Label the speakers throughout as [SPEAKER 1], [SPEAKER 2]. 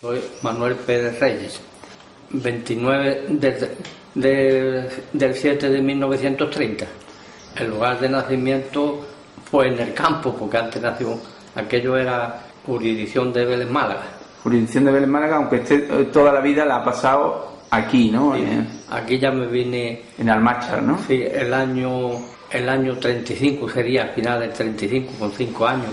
[SPEAKER 1] Soy Manuel Pérez Reyes, 29 del 7 de 1930. El lugar de nacimiento fue en el campo, porque antes nació, aquello era jurisdicción de Vélez Málaga.
[SPEAKER 2] Jurisdicción de Vélez Málaga, aunque usted toda la vida la ha pasado aquí, ¿no?
[SPEAKER 1] Sí, aquí ya me vine...
[SPEAKER 2] En Almáchar, ¿no?
[SPEAKER 1] Sí, el año 35 sería, al final del 35, con 5 años.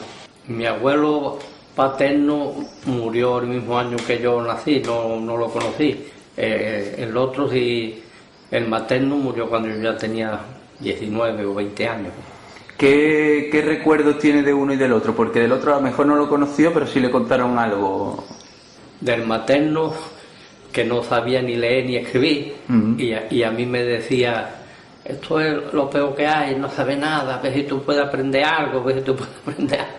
[SPEAKER 1] Mi abuelo paterno murió el mismo año que yo nací, no lo conocí. El otro sí, el materno murió cuando yo ya tenía 19 o 20 años.
[SPEAKER 2] ¿Qué recuerdos tiene de uno y del otro? Porque del otro a lo mejor no lo conoció, pero sí le contaron algo.
[SPEAKER 1] Del materno, que no sabía ni leer ni escribir, y a mí me decía, esto es lo peor que hay, no sabe nada, ves si tú puedes aprender algo, ves si tú puedes aprender algo.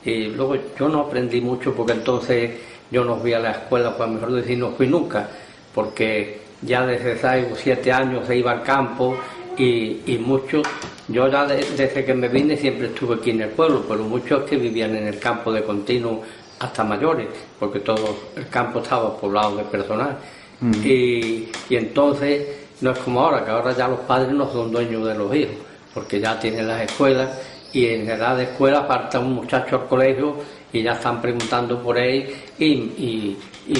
[SPEAKER 1] Y luego yo no aprendí mucho, porque entonces yo no fui a la escuela, pues mejor decir no fui nunca, porque ya desde 6 o 7 años se iba al campo, y muchos, yo ya desde que me vine siempre estuve aquí en el pueblo, pero muchos que vivían en el campo de continuo hasta mayores, porque todo el campo estaba poblado de personal. Y entonces no es como ahora, que ahora ya los padres no son dueños de los hijos, porque ya tienen las escuelas, y en edad de escuela falta un muchacho al colegio y ya están preguntando por él y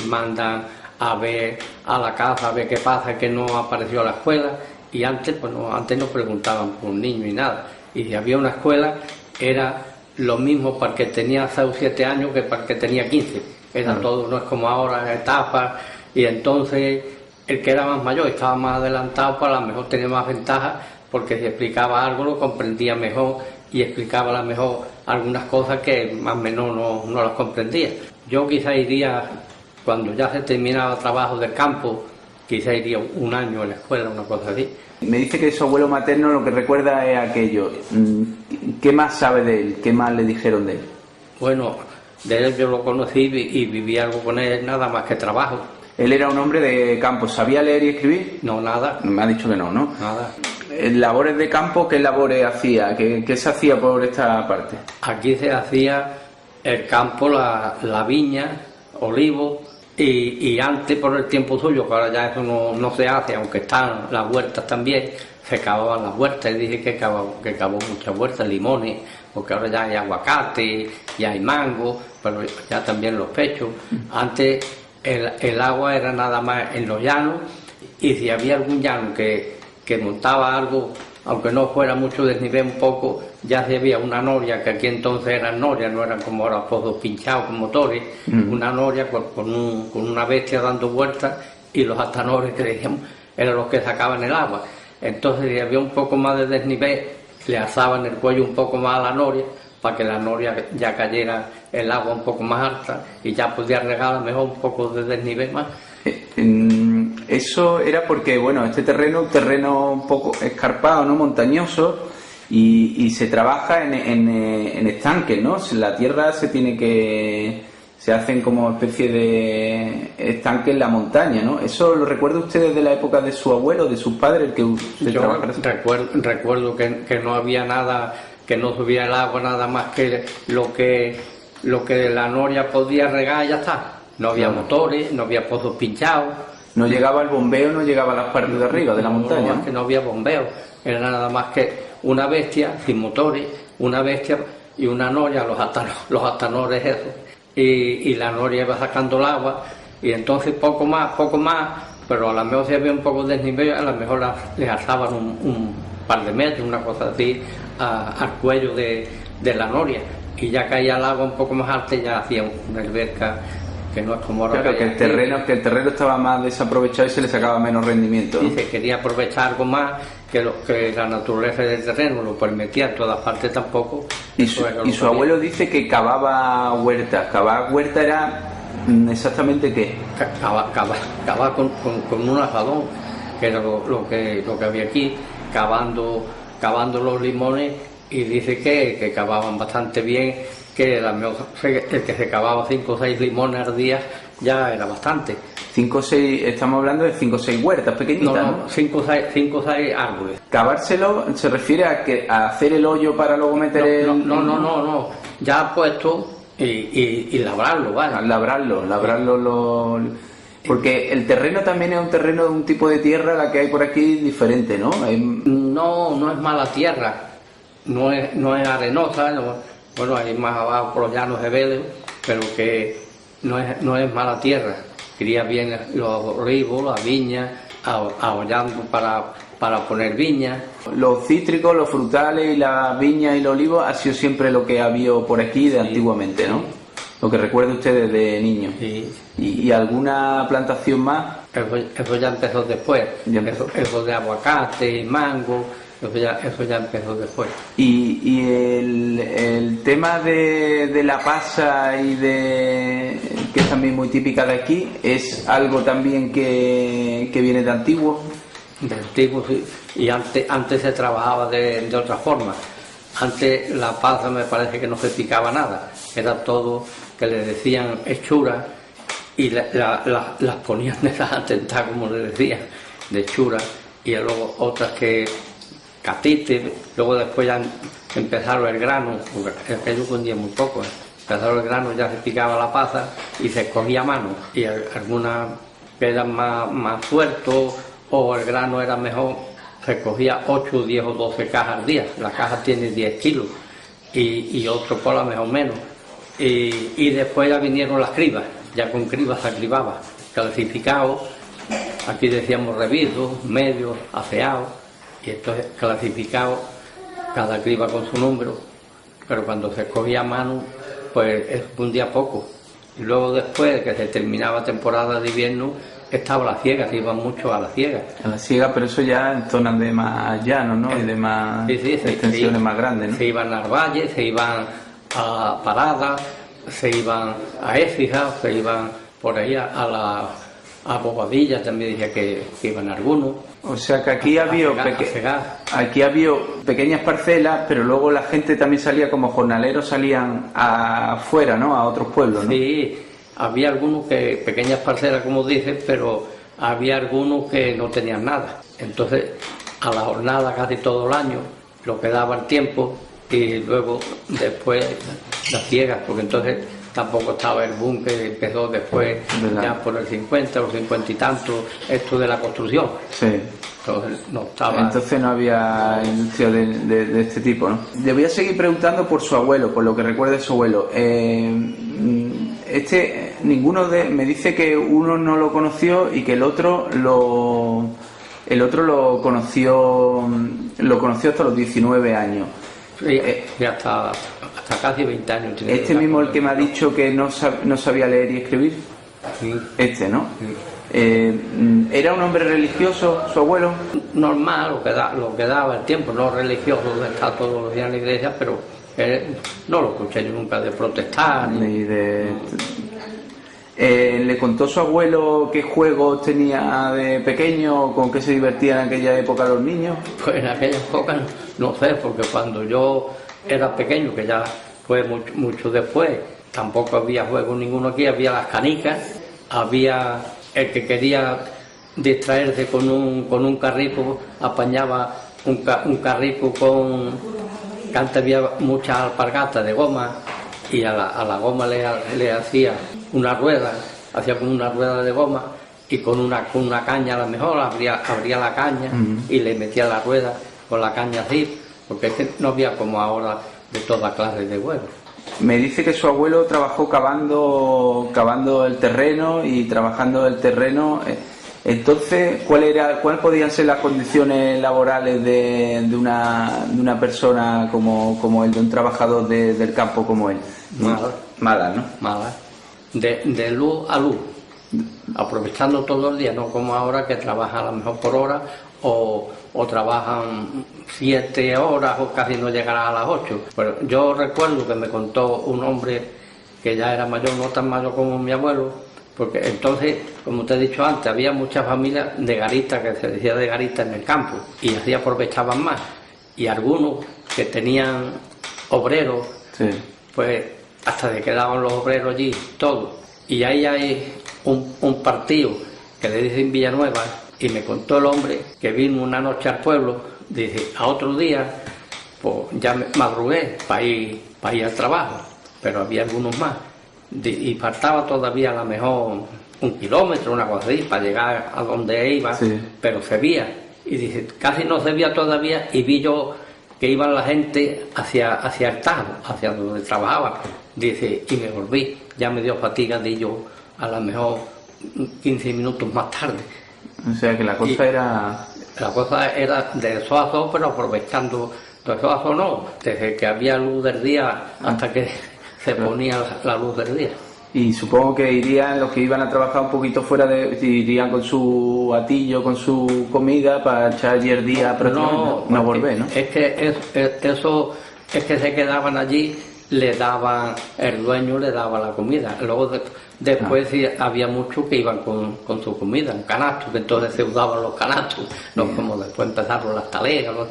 [SPEAKER 1] mandan a ver a la casa, a ver qué pasa, que no apareció a la escuela. Y antes, pues no, antes no preguntaban por un niño y nada. Y si había una escuela, era lo mismo para el que tenía 6 o 7 años que para el que tenía 15. Era todo, no es como ahora, etapas. Y entonces el que era más mayor estaba más adelantado, pues a lo mejor tenía más ventaja, porque si explicaba algo lo comprendía mejor y explicaba a lo mejor algunas cosas que más o menos no las comprendía. Yo quizá iría, cuando ya se terminaba el trabajo del campo, quizá iría un año a la escuela, una cosa así.
[SPEAKER 2] Me dice que su abuelo materno lo que recuerda es aquello. ¿Qué más sabe de él? ¿Qué más le dijeron de él?
[SPEAKER 1] Bueno, de él yo lo conocí y viví algo con él, nada más que trabajo.
[SPEAKER 2] Él era un hombre de campo. ¿Sabía leer y escribir?
[SPEAKER 1] No, nada.
[SPEAKER 2] Me ha dicho que no, ¿no?
[SPEAKER 1] Nada.
[SPEAKER 2] ¿Labores de campo? ¿Qué labores hacía? ¿Qué se hacía por esta parte?
[SPEAKER 1] Aquí se hacía el campo, la viña, olivos. Y antes, por el tiempo suyo, que ahora ya eso no se hace, aunque están las huertas también, se cavaban las huertas. Y dije que cavó muchas huertas, limones, porque ahora ya hay aguacate, ya hay mango, pero ya también los pechos. Antes el agua era nada más en los llanos, y si había algún llano que montaba algo, aunque no fuera mucho desnivel, un poco, ya se había una noria, que aquí entonces eran norias, no eran como ahora pozos pinchados con motores, una noria con una bestia dando vueltas, y los astanores que decíamos eran los que sacaban el agua. Entonces si había un poco más de desnivel, le alzaban el cuello un poco más a la noria, para que la noria ya cayera el agua un poco más alta, y ya podía regar a lo mejor un poco de desnivel más.
[SPEAKER 2] Eso era porque, bueno, este terreno es un terreno un poco escarpado, ¿no? Montañoso, y se trabaja en estanques, ¿no? La tierra se hacen como especie de estanques en la montaña, ¿no? ¿Eso lo recuerda usted desde la época de su abuelo, de sus padres, el que usted trabajara?
[SPEAKER 1] Recuerdo que no había nada, que no subía el agua, nada más que lo que la noria podía regar y ya está. No había motores, no había pozos pinchados.
[SPEAKER 2] No llegaba el bombeo, no llegaba a las partes de arriba de la montaña.
[SPEAKER 1] No, es que no había bombeo, era nada más que una bestia sin motores, una bestia y una noria, los astanores esos, y la noria iba sacando el agua, y entonces poco más, pero a lo mejor si había un poco de desnivel, a lo mejor les alzaban un par de metros, una cosa así, al cuello de la noria, y ya caía el agua un poco más alta y ya hacía una alberca. Que no es como ahora.
[SPEAKER 2] Claro, que el terreno estaba más desaprovechado y se le sacaba menos rendimiento, ¿no?
[SPEAKER 1] Y se quería aprovechar algo más que la naturaleza del terreno lo permitía, en todas partes tampoco.
[SPEAKER 2] Y su abuelo dice que cavaba huertas. ¿Cavar huerta era exactamente qué?
[SPEAKER 1] Cavaba con un asadón, que era lo que había aquí, cavando los limones, y dice que cavaban bastante bien, que el que se cavaba 5 o 6 limones al día ya era bastante.
[SPEAKER 2] 5 o 6, estamos hablando de 5 o 6 huertas pequeñitas, ¿no?
[SPEAKER 1] 5 o 6 árboles.
[SPEAKER 2] ¿Cavárselo se refiere a hacer el hoyo para luego meter
[SPEAKER 1] No. Ya puesto y labrarlo, ¿vale?
[SPEAKER 2] Porque el terreno también es un terreno de un tipo de tierra, la que hay por aquí, diferente, ¿no?
[SPEAKER 1] No es mala tierra, no es arenosa, bueno, hay más abajo por los llanos de Vélez, pero que no es mala tierra. Cría bien los olivos, las viñas, ahollando para poner viñas.
[SPEAKER 2] Los cítricos, los frutales y las viñas y los olivos ha sido siempre lo que ha habido por aquí de antiguamente, ¿no? Lo que recuerda usted desde niño.
[SPEAKER 1] Sí.
[SPEAKER 2] ¿Y alguna plantación más?
[SPEAKER 1] Eso ya empezó después. Eso de aguacate y mango, eso ya empezó después.
[SPEAKER 2] Y el tema de la pasa y que es también muy típica de aquí, ¿es algo también que viene de antiguo?
[SPEAKER 1] De antiguo, sí. Y antes se trabajaba de otra forma. Antes la pasa me parece que no se picaba nada, era todo que le decían hechura y las ponían de las atentadas, como le decían, de hechura, y luego otras que catites, luego después ya empezaron el grano, porque aquello vendía muy poco, empezaron el grano, ya se picaba la pasa y se escogía a mano, y algunas que eran más sueltos o el grano era mejor, se cogía 8, 10 o 12 cajas al día. La caja tiene 10 kilos y otro cola mejor menos. Y después ya vinieron las cribas, ya con cribas se cribaba, clasificado, aquí decíamos reviso, medio, afeado, y esto es clasificado, cada criba con su número, pero cuando se cogía a mano, pues es un día poco. Y luego después de que se terminaba temporada de invierno, estaba la siega, se iban mucho a la siega.
[SPEAKER 2] A la siega, pero eso ya en zonas de más llano, ¿no? Y de más extensiones más grandes, ¿no?
[SPEAKER 1] Se iban al valle, se iban a Paradas, se iban a Écija, se iban por ahí a Bobadilla, también decía que iban algunos.
[SPEAKER 2] O sea que aquí había pequeñas parcelas, pero luego la gente también salía como jornaleros, salían afuera, ¿no? A otros pueblos, ¿no?
[SPEAKER 1] Sí. Había algunos que, pequeñas parcelas como dicen, pero había algunos que no tenían nada. Entonces, a la jornada casi todo el año, lo que daba el tiempo, y luego después las ciegas, porque entonces tampoco estaba el boom que empezó después, ya por el 50 o 50 y tanto, esto de la construcción.
[SPEAKER 2] Sí. Entonces no había industria de este tipo, ¿no? Le voy a seguir preguntando por su abuelo, por lo que recuerda de su abuelo. Me dice que uno no lo conoció y que el otro lo conoció hasta los 19 años.
[SPEAKER 1] Sí, hasta casi 20 años.
[SPEAKER 2] Este mismo el que me ha dicho que no sabía leer y escribir.
[SPEAKER 1] Sí.
[SPEAKER 2] Este, ¿no?
[SPEAKER 1] Sí.
[SPEAKER 2] ¿Era un hombre religioso, su abuelo?
[SPEAKER 1] Normal, lo que daba el tiempo, no religioso, de estar todos los días en la iglesia, pero no lo escuché yo nunca de protestar.
[SPEAKER 2] ¿Le contó su abuelo qué juegos tenía de pequeño, con qué se divertían en aquella época los niños?
[SPEAKER 1] Pues en aquella época no sé, porque cuando yo era pequeño, que ya fue mucho después, tampoco había juegos ninguno aquí, había las canicas, había el que quería distraerse con un carrico, apañaba un carrico que antes había muchas alpargatas de goma, y a la goma le hacía una rueda, hacía como una rueda de goma, y con una caña a lo mejor abría la caña y le metía la rueda con la caña así, porque es que no había como ahora de toda clase de juegos.
[SPEAKER 2] Me dice que su abuelo trabajó cavando el terreno y trabajando el terreno. Entonces, ¿cuál podían ser las condiciones laborales de una persona como él, de un trabajador del campo como él? Malas, ¿no?
[SPEAKER 1] Malas. De luz a luz, aprovechando todo el día, no como ahora que trabajan a lo mejor por hora o trabajan 7 horas o casi no llegarán a las 8. Pero yo recuerdo que me contó un hombre que ya era mayor, no tan mayor como mi abuelo, porque entonces, como te he dicho antes, había muchas familias de garitas, que se decía de garitas en el campo, y así aprovechaban más. Y algunos que tenían obreros, sí, pues hasta se quedaban los obreros allí, todos. Y ahí hay un partido que le dicen Villanueva, y me contó el hombre que vino una noche al pueblo, dice, a otro día, pues ya me madrugué para ir al trabajo. pero había algunos más. Y faltaba todavía a lo mejor 1 kilómetro, una cosa así, para llegar a donde iba, sí. Pero se veía. Y dice, casi no se veía todavía, y vi yo que iba la gente hacia el Tajo, hacia donde trabajaba. Dice, y me volví, ya me dio fatiga de yo a lo mejor 15 minutos más tarde.
[SPEAKER 2] O sea que la cosa era...
[SPEAKER 1] La cosa era de sol a sol, pero aprovechando de sol a sol no, desde que había luz del día hasta que se ponía la luz del día.
[SPEAKER 2] Y supongo que irían los que iban a trabajar un poquito fuera irían con su atillo, con su comida para echar allí el día, pero no volver, ¿no?
[SPEAKER 1] Es que eso es que se quedaban allí, le daban, el dueño le daba la comida. Luego después sí, había muchos que iban con su comida, en canastos, que entonces se usaban los canastos, no como después empezaron las talegas, los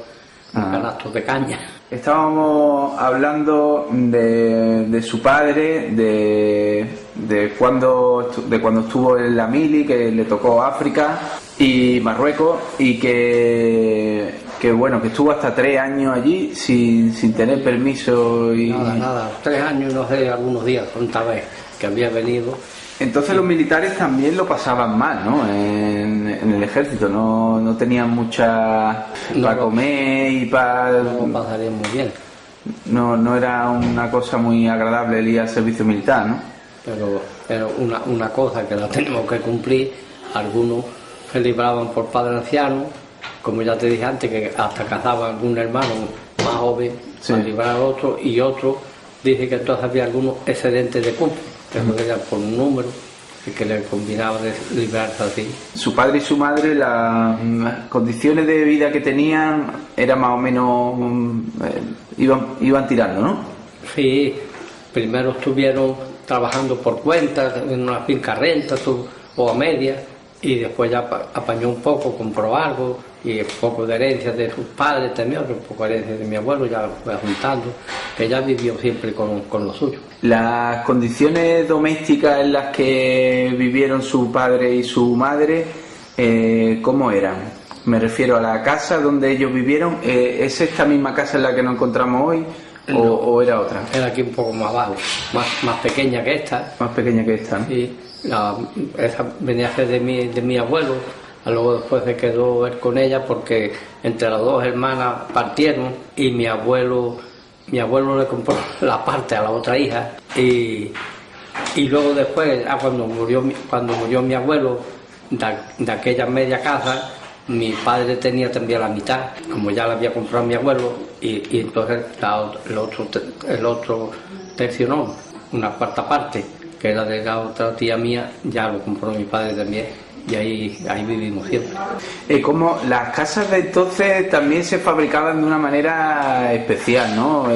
[SPEAKER 1] canastos de caña.
[SPEAKER 2] Estábamos hablando de su padre, de cuando estuvo en la mili, que le tocó África y Marruecos, y que bueno, que estuvo hasta 3 años allí sin tener permiso y...
[SPEAKER 1] Nada, 3 años, no sé, algunos días, cuánta vez que había venido.
[SPEAKER 2] Entonces los militares también lo pasaban mal, ¿no? En el ejército, no tenían mucha para comer y para...
[SPEAKER 1] No lo pasarían muy bien.
[SPEAKER 2] No era una cosa muy agradable el ir al servicio militar, ¿no?
[SPEAKER 1] Pero una cosa que la tenemos que cumplir, algunos se libraban por padre anciano, como ya te dije antes, que hasta cazaban algún hermano más joven, sí, para librar al otro, y otro dice que entonces había algunos excedentes de cupo, que no era por un número, y que le combinaba de librarse así.
[SPEAKER 2] Su padre y su madre, las condiciones de vida que tenían eran más o menos, iban tirando, ¿no?
[SPEAKER 1] Sí, primero estuvieron trabajando por cuenta, en una finca renta o a media, y después ya apañó un poco, compró algo, y un poco de herencia de sus padres también, un poco de herencia de mi abuelo, ya lo fue juntando, que ya vivió siempre con lo suyo.
[SPEAKER 2] Las condiciones domésticas en las que vivieron su padre y su madre, ¿cómo eran? Me refiero a la casa donde ellos vivieron. ¿Es esta misma casa en la que nos encontramos hoy o era otra?
[SPEAKER 1] Era aquí un poco más abajo, más pequeña que esta.
[SPEAKER 2] Más pequeña que esta, ¿no?
[SPEAKER 1] Sí, esa venía a ser de mi abuelo. Luego después se quedó él con ella porque entre las dos hermanas partieron y mi abuelo le compró la parte a la otra hija y luego después, cuando murió mi abuelo de aquella media casa, mi padre tenía también la mitad, como ya la había comprado mi abuelo, y entonces el otro tercio no, una cuarta parte, que era de la otra tía mía, ya lo compró mi padre también. Y ahí vivimos siempre.
[SPEAKER 2] Como las casas de entonces también se fabricaban de una manera especial, ¿no?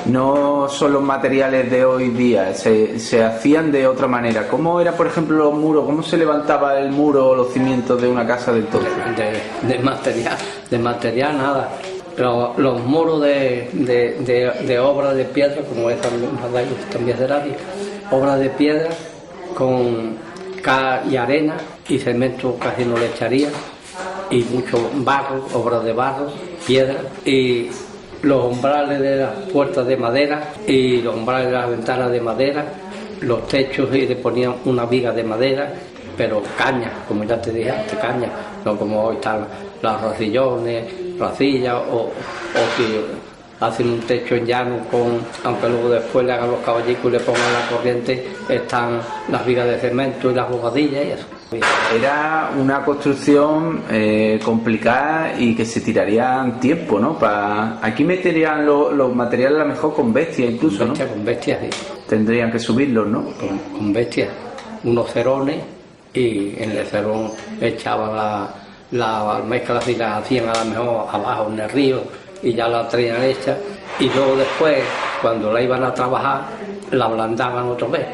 [SPEAKER 2] No son los materiales de hoy día, se hacían de otra manera. ¿Cómo era, por ejemplo, los muros? ¿Cómo se levantaba el muro o los cimientos de una casa de entonces?
[SPEAKER 1] De material nada. Los muros de obra de piedra, como esta también de radio, obra de piedra con y arena y cemento casi no le echaría, y mucho barro, obras de barro, piedra, y los umbrales de las puertas de madera y los umbrales de las ventanas de madera, los techos y le ponían una viga de madera, pero caña, como ya te dije antes, caña, no como hoy están las racillas o si hacen un techo en llano aunque luego después le hagan los caballicos y le pongan la corriente, están las vigas de cemento y las bojadillas y eso.
[SPEAKER 2] Era una construcción complicada y que se tirarían tiempo, ¿no? Aquí meterían los materiales a lo mejor con bestias incluso, ¿no?
[SPEAKER 1] Con bestias, sí.
[SPEAKER 2] Tendrían que subirlos, ¿no?
[SPEAKER 1] Con bestias, unos cerones, y en el cerón echaban la mezcla y la hacían a lo mejor abajo en el río, y ya la traían hecha, y luego después, cuando la iban a trabajar, la ablandaban otra vez,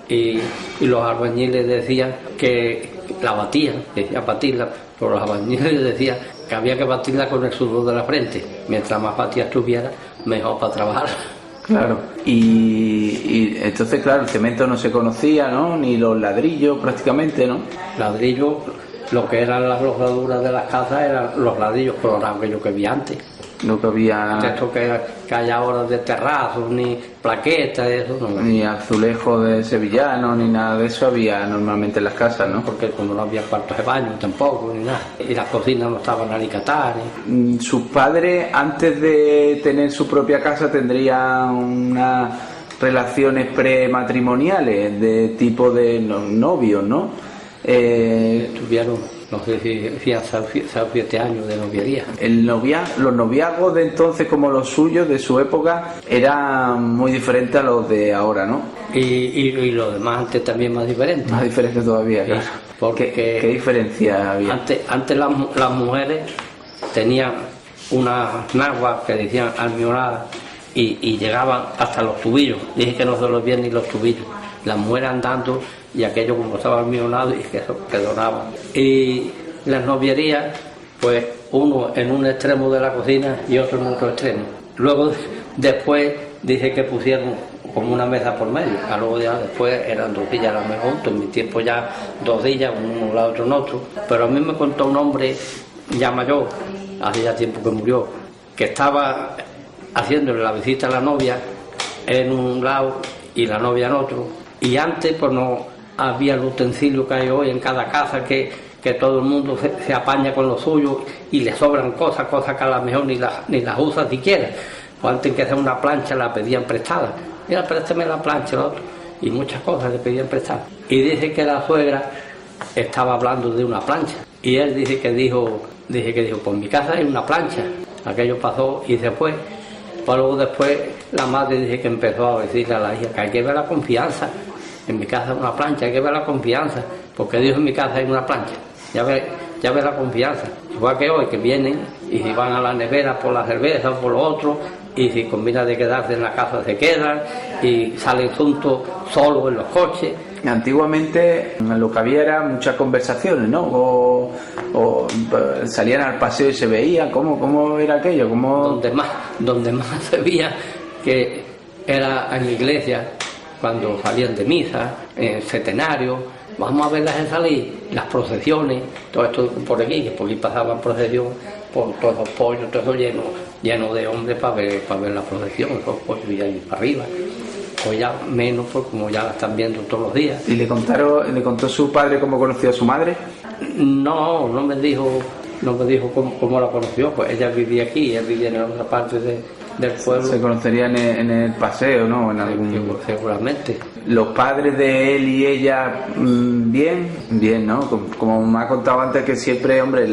[SPEAKER 1] y los albañiles decían que la batían, decía batirla, pero los albañiles decían que había que batirla con el sudor de la frente, mientras más batida estuviera, mejor para trabajar.
[SPEAKER 2] Claro, y entonces, claro, el cemento no se conocía, ¿no? Ni los ladrillos prácticamente, ¿no?
[SPEAKER 1] Ladrillos, lo que eran las losaduras de las casas eran los ladrillos colorados que yo que vi antes.
[SPEAKER 2] No que había...
[SPEAKER 1] Esto que hay ahora de terrazos, ni plaquetas, eso no.
[SPEAKER 2] Ni azulejo de sevillano, ni nada de eso había normalmente en las casas, ¿no?
[SPEAKER 1] Porque como no había cuartos de baño tampoco, ni nada. Y las cocinas no estaban alicatadas.
[SPEAKER 2] Sus padres, antes de tener su propia casa, tendrían unas relaciones prematrimoniales de tipo de novios, ¿no?
[SPEAKER 1] Tuvieron, no sé si hacían 7 años de noviaría.
[SPEAKER 2] Los noviazgos de entonces, como los suyos de su época, eran muy diferentes a los de ahora, ¿no?
[SPEAKER 1] Y los demás antes también más diferentes.
[SPEAKER 2] Más diferentes todavía, claro.
[SPEAKER 1] Porque
[SPEAKER 2] ¿Qué diferencia había?
[SPEAKER 1] Antes las mujeres tenían unas naguas que decían almionadas y llegaban hasta los tubillos. Dije que no se los veían ni los tubillos. Las mujeres andando y aquello como estaba almionado y que donaban. Y las novierías, pues uno en un extremo de la cocina y otro en otro extremo. Luego después dice que pusieron como una mesa por medio, a luego ya después eran 2 sillas a lo mejor, en mi tiempo ya 2 sillas, uno en un lado otro en otro. Pero a mí me contó un hombre ya mayor, hace ya tiempo que murió, que estaba haciéndole la visita a la novia en un lado y la novia en otro. Y antes pues no había el utensilio que hay hoy en cada casa, que todo el mundo se apaña con lo suyo y le sobran cosas que a lo mejor ni las usa siquiera. Pues antes que hacer una plancha la pedían prestada. Mira, préstame la plancha, el otro. Y muchas cosas le pedían prestada. Y dice que la suegra estaba hablando de una plancha. Y él dice que dijo, pues en mi casa hay una plancha. Aquello pasó y se fue. Pues luego después la madre dice que empezó a decirle a la hija que hay que ver la confianza. En mi casa hay una plancha, hay que ver la confianza. Porque dijo en mi casa hay una plancha. Ya ve la confianza. Igual que hoy, que vienen y si van a la nevera por la cerveza o por lo otro, y si combina de quedarse en la casa se quedan y salen juntos solos en los coches.
[SPEAKER 2] Antiguamente lo que había era muchas conversaciones, ¿no? O salían al paseo y se veía. ¿Cómo era aquello?
[SPEAKER 1] Donde más se veía que era en la iglesia, cuando salían de misa, en el centenario. Vamos a verlas en salir, las procesiones, todo esto por aquí, que por aquí pasaban procesión por todos los pollos, todo eso lleno de hombres para ver la procesión, esos pollos y ahí para arriba. O ya menos, pues como ya la están viendo todos los días.
[SPEAKER 2] ¿Y le contó su padre cómo conoció a su madre?
[SPEAKER 1] No me dijo cómo la conoció, pues ella vivía aquí, él vivía en otra parte del pueblo.
[SPEAKER 2] Se conocerían en el paseo, ¿no? En algún...
[SPEAKER 1] Seguramente.
[SPEAKER 2] Los padres de él y ella, bien, ¿no? Como me ha contado antes, que siempre, hombre,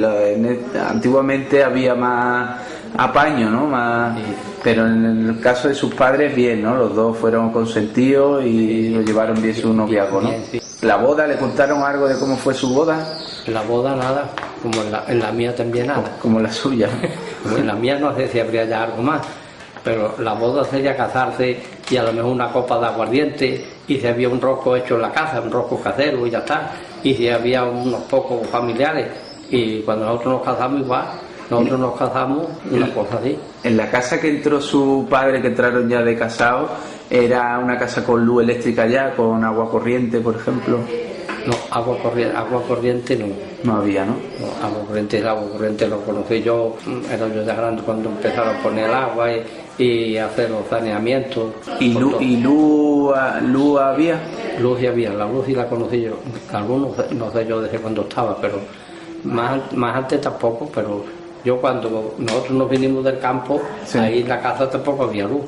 [SPEAKER 2] antiguamente había más apaño, ¿no? Sí. Pero en el caso de sus padres, bien, ¿no? Los dos fueron consentidos y lo llevaron bien su noviazgo, ¿no? Sí. ¿La boda, le contaron algo de cómo fue su boda?
[SPEAKER 1] La boda nada, como en la mía también nada.
[SPEAKER 2] Como la suya.
[SPEAKER 1] En la mía no sé si habría ya algo más, pero la boda sería casarse y a lo mejor una copa de aguardiente, y si había un rosco hecho en la casa, un rosco casero y ya está, y si había unos pocos familiares, y cuando nosotros nos casamos igual, nosotros nos casamos una cosa así.
[SPEAKER 2] En la casa que entró su padre, que entraron ya de casados, ¿era una casa con luz eléctrica ya, con agua corriente, por ejemplo?
[SPEAKER 1] No, agua corriente no.
[SPEAKER 2] No había, ¿no?
[SPEAKER 1] No, agua corriente lo conocí yo, era yo ya grande cuando empezaron a poner el agua y hacer los saneamientos.
[SPEAKER 2] ¿Y luz había?
[SPEAKER 1] Luz sí había, la luz sí la conocí yo. Algunos no sé yo desde cuándo estaba, pero más antes tampoco, pero yo cuando nosotros nos vinimos del campo, sí, ahí en la casa tampoco había luz.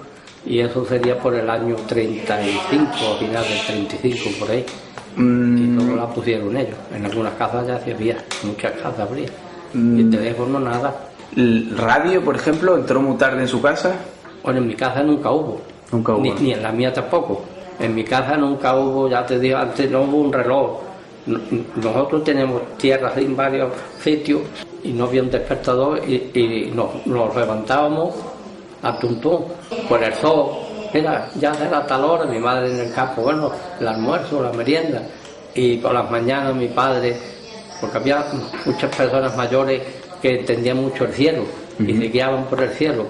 [SPEAKER 1] Y eso sería por el año 35, a final del 35, por ahí. Y luego la pusieron ellos. En algunas casas ya se había, muchas casas habría. Y teléfono nada.
[SPEAKER 2] ¿El radio, por ejemplo, entró muy tarde en su casa?
[SPEAKER 1] Bueno, en mi casa nunca hubo.
[SPEAKER 2] Nunca hubo.
[SPEAKER 1] Ni en la mía tampoco. En mi casa nunca hubo, ya te digo, antes no hubo un reloj. Nosotros tenemos tierras en varios sitios y no había un despertador y nos levantábamos a tuntún por el sol. Mira, ya era tal hora, mi madre en el campo, bueno, el almuerzo, la merienda, y por las mañanas mi padre, porque había muchas personas mayores que entendían mucho el cielo y se guiaban por el cielo.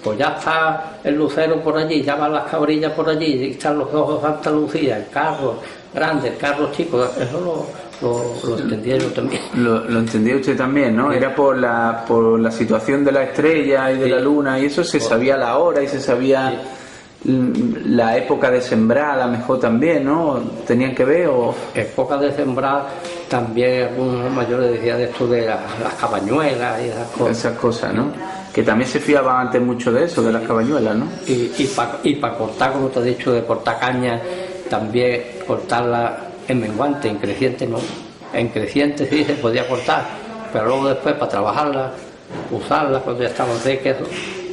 [SPEAKER 1] Pues ya está el lucero por allí, ya van las cabrillas por allí, y están los ojos de Santa Lucía, el carro grande, el carro chico, eso lo entendía yo también.
[SPEAKER 2] Lo entendía usted también, ¿no? Sí. Era por la situación de la estrella y de la luna, y eso se sabía la hora y se sabía... Sí. la época de sembrar, a lo mejor también, ¿no? ¿Tenían que ver o...?
[SPEAKER 1] Época de sembrar, también algunos mayores decían de esto de las cabañuelas y esas cosas.
[SPEAKER 2] Esas cosas, ¿no? Que también se fiaban antes mucho de eso, de las cabañuelas, ¿no?
[SPEAKER 1] Y para cortar, como te he dicho, de cortar caña, también cortarla en menguante, en creciente no. En creciente sí se podía cortar, pero luego después para trabajarla, usarla cuando ya estaban secas,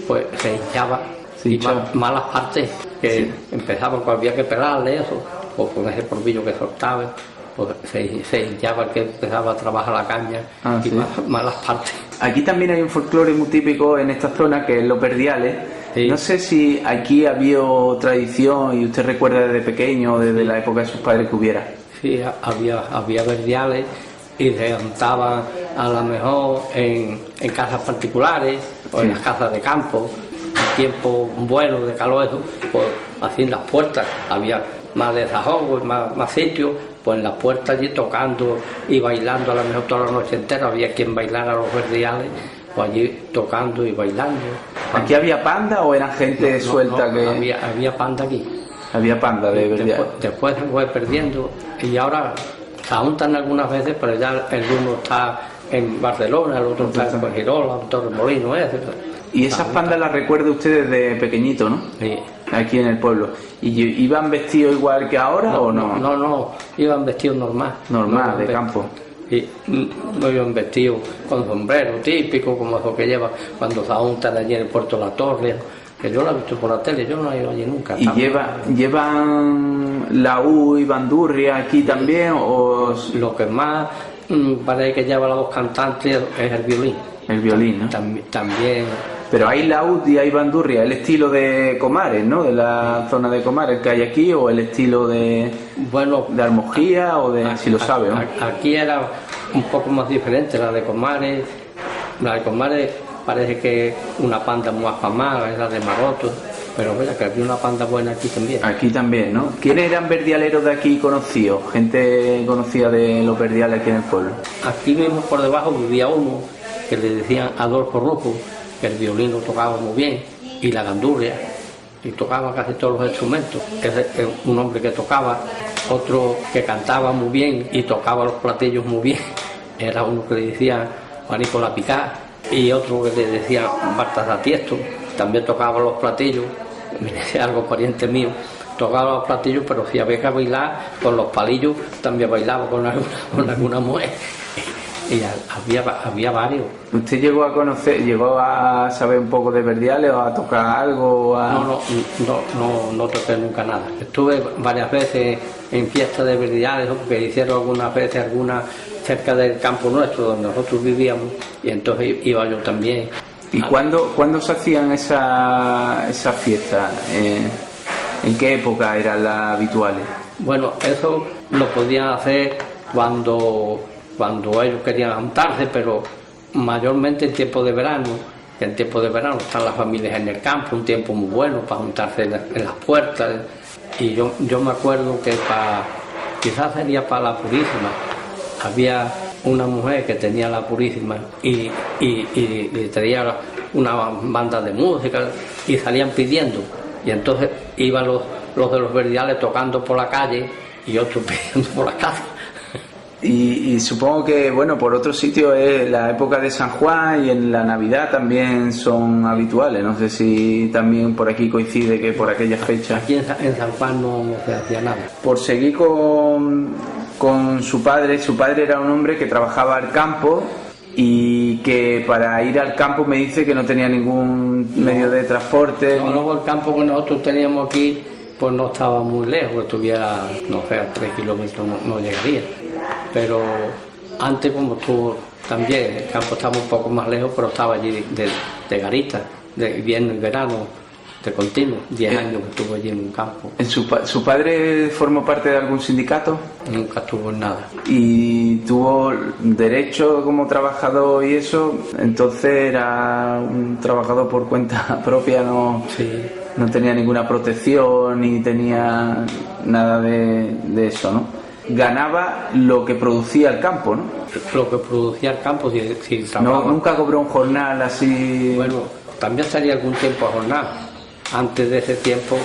[SPEAKER 1] pues se hinchaba. Y malas partes que empezaban cuando había que pelarle eso, o con ese polvillo que soltaba, pues se hinchaba el que empezaba a trabajar la caña y
[SPEAKER 2] sí.
[SPEAKER 1] Malas partes.
[SPEAKER 2] Aquí también hay un folclore muy típico en esta zona que es los verdiales.
[SPEAKER 1] Sí.
[SPEAKER 2] No sé si aquí había tradición y usted recuerda desde pequeño, desde la época de sus padres que hubiera.
[SPEAKER 1] Sí, había verdiales y se juntaban a lo mejor en casas particulares o en las casas de campo. Tiempo bueno de calor, pues así en las puertas había más desahogo y más sitios, pues en las puertas allí tocando y bailando a lo mejor toda la noche entera, había quien bailara a los verdiales, pues allí tocando y bailando.
[SPEAKER 2] ¿Aquí había panda o eran gente suelta?
[SPEAKER 1] No, que había panda aquí.
[SPEAKER 2] Había panda de verdiales.
[SPEAKER 1] Después se fue perdiendo y ahora se juntan algunas veces, pero ya el uno está en Barcelona, el otro está en Fuengirola, en Torremolinos,
[SPEAKER 2] Y esas pandas las recuerda usted desde pequeñito, ¿no?
[SPEAKER 1] Sí.
[SPEAKER 2] Aquí en el pueblo. ¿Y iban vestidos igual que ahora o no?
[SPEAKER 1] No, iban vestidos normal.
[SPEAKER 2] Normal, de campo.
[SPEAKER 1] Y no iban vestidos con sombrero típico, como lo que lleva cuando se juntan allí en el Puerto de la Torre, que yo lo he visto por la tele, yo no he ido allí nunca.
[SPEAKER 2] ¿Y llevan laúd y bandurria aquí también? O
[SPEAKER 1] lo que más parece que lleva la voz cantante es el violín.
[SPEAKER 2] El violín, ¿no?
[SPEAKER 1] También.
[SPEAKER 2] Pero hay laúd y hay bandurria, el estilo de Comares, ¿no? De la zona de Comares que hay aquí, o el estilo de Almojía, o de, si lo sabe, ¿no?
[SPEAKER 1] Aquí era un poco más diferente, la de Comares. La de Comares parece que una panda muy afamada, es la de Maroto, pero vaya que había una panda buena aquí también.
[SPEAKER 2] Aquí también, ¿no? ¿Quiénes eran verdialeros de aquí conocidos? Gente conocida de los verdiales aquí en el pueblo.
[SPEAKER 1] Aquí mismo por debajo vivía uno que le decían Adolfo Rojo, que el violín lo tocaba muy bien, y la gandurria, y tocaba casi todos los instrumentos. Ese es un hombre que tocaba, otro que cantaba muy bien y tocaba los platillos muy bien, era uno que le decían Juanico La Picá, y otro que le decían Baltasar Tiesto, también tocaba los platillos, algo pariente mío, tocaba los platillos, pero si había que bailar con los palillos, también bailaba con alguna mujer. Y había varios.
[SPEAKER 2] ¿Usted llegó a saber un poco de verdiales o a tocar algo?
[SPEAKER 1] No toqué nunca nada. Estuve varias veces en fiestas de verdiales, porque hicieron algunas veces algunas cerca del campo nuestro donde nosotros vivíamos, y entonces iba yo también.
[SPEAKER 2] ¿Y cuándo se hacían esas fiestas? ¿En qué época eran las habituales?
[SPEAKER 1] Bueno, eso lo podían hacer cuando ellos querían juntarse, pero mayormente en tiempo de verano. En tiempo de verano están las familias en el campo, un tiempo muy bueno para juntarse en las puertas. Y yo me acuerdo que quizás sería para la Purísima, había una mujer que tenía la Purísima y traía una banda de música y salían pidiendo. Y entonces iban los de los verdiales tocando por la calle y otros pidiendo por la casa.
[SPEAKER 2] Y supongo que, bueno, por otros sitios es la época de San Juan y en la Navidad también son habituales. No sé si también por aquí coincide que por aquellas fechas.
[SPEAKER 1] Aquí en San Juan no se hacía nada.
[SPEAKER 2] Por seguir con su padre era un hombre que trabajaba al campo y que para ir al campo me dice que no tenía ningún medio de transporte.
[SPEAKER 1] Luego el campo que nosotros teníamos aquí pues no estaba muy lejos, estuviera, no sé, a 3 kilómetros no llegaría. Pero antes, como estuvo también, el campo estaba un poco más lejos, pero estaba allí de garita, de invierno y verano, de continuo. 10 años que estuvo allí en un campo.
[SPEAKER 2] ¿Su padre formó parte de algún sindicato?
[SPEAKER 1] Nunca estuvo en nada.
[SPEAKER 2] ¿Y tuvo derecho como trabajador y eso? Entonces era un trabajador por cuenta propia, ¿no?
[SPEAKER 1] Sí.
[SPEAKER 2] No tenía ninguna protección ni tenía nada de eso, ¿no? Ganaba lo que producía el campo, ¿no?
[SPEAKER 1] Lo que producía el campo, si trabajaba.
[SPEAKER 2] Nunca cobró un jornal así.
[SPEAKER 1] Bueno, también estaría algún tiempo a jornal, antes de ese tiempo,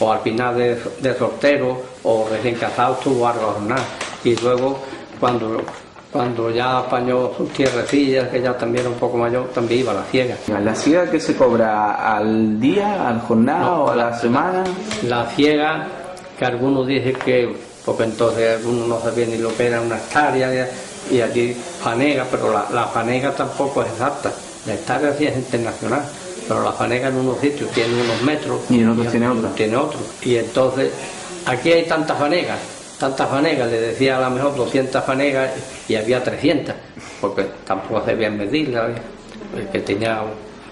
[SPEAKER 1] o al final de soltero, o recién casado, tuvo algo a jornal. Y luego, cuando ya apañó sus tierrecillas, que ya también era un poco mayor, también iba a la siega.
[SPEAKER 2] ¿La siega que se cobra al día, al jornal o a la semana?
[SPEAKER 1] La siega, que algunos dicen que, porque entonces algunos no sabían ni lo que era una hectárea, y allí fanega, pero la fanega tampoco es exacta. La hectárea sí es internacional, pero la fanega en unos sitios tiene unos metros
[SPEAKER 2] y en otros tiene otro.
[SPEAKER 1] Y entonces, aquí hay tantas fanegas, le decía a lo mejor 200 fanegas y había 300, porque tampoco se sabían medirla, el que tenía